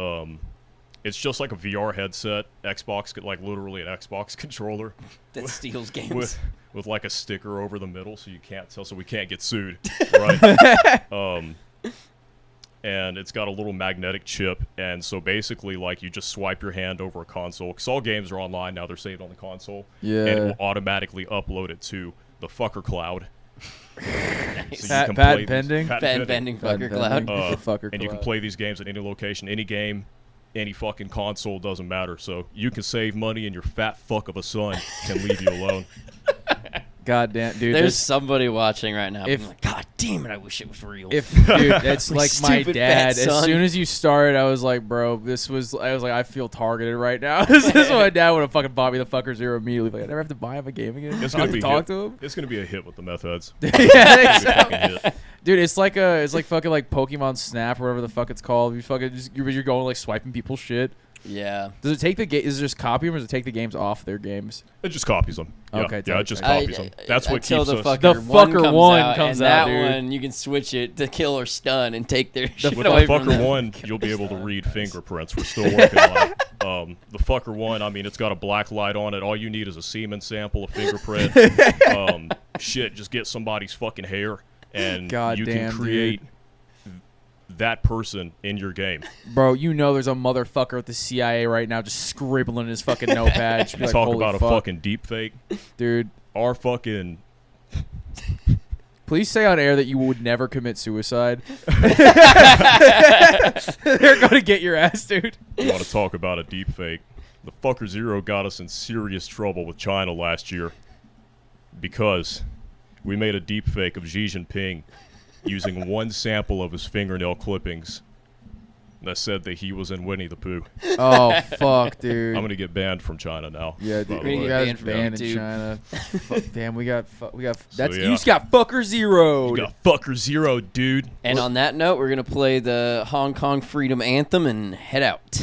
it's just like a VR headset, Xbox, like literally an Xbox controller That steals games. with like a sticker over the middle, so you can't tell, so we can't get sued, right? And it's got a little magnetic chip, and so basically, like, you just swipe your hand over a console, because all games are online now, they're saved on the console, Yeah. and it will automatically upload it to the Fucker Cloud. So you can play Patent these- pending. Patent pending Fucker Cloud. The Fucker and you can Cloud. play these games at any location, any game, any fucking console, doesn't matter. So you can save money, and your fat fuck of a son can leave you alone. God damn, dude. There's this- somebody watching right now. if- I'm like, God damn it! I wish it was real. If dude, that's My like my stupid dad. fat As son. soon as you started, I was like, bro, I feel targeted right now. This is what my dad would have fucking bought me the fucker zero immediately. Like, I never have to buy him a game again. It's I gonna have to be talk hit. to him. It's gonna be a hit with the meth heads. Yeah, It's gonna be a exactly. fucking hit. Dude, it's like fucking like Pokemon Snap or whatever the fuck it's called. You fucking you're going like swiping people's shit. yeah. Does it take the game? Is it just copy them or does it take the games off their games? It just copies them. Yeah, Okay, yeah, tight, it just tight. copies them. That's what until keeps the us. fucker The one fucker comes one out, comes and out, that dude. one you can switch it to kill or stun and take their shit With away the from fucker them. one, you'll be able to read fingerprints. We're still working on it. The fucker one, I mean, it's got a black light on it. All you need is a semen sample, a fingerprint. Shit, just get somebody's fucking hair, and God you damn, can create that person in your game. Bro, you know there's a motherfucker at the CIA right now just scribbling his fucking notepad. Just be You like, talk holy about fuck. a fucking deep fake. Dude. Our fucking Please say on air that you would never commit suicide. They're gonna get your ass, dude. You want to talk about a deep fake? The fucker zero got us in serious trouble with China last year because we made a deep fake of Xi Jinping using one sample of his fingernail clippings that said that he was in Winnie the Pooh. Oh fuck, dude. I'm gonna get banned from China now. Yeah, by dude. the We're You gonna way. get guys banned from banned in YouTube. China. Fuck, damn, we got that's yeah. you just got fucker zeroed. You got fucker zero, dude. And on that note, we're gonna play the Hong Kong Freedom Anthem and head out.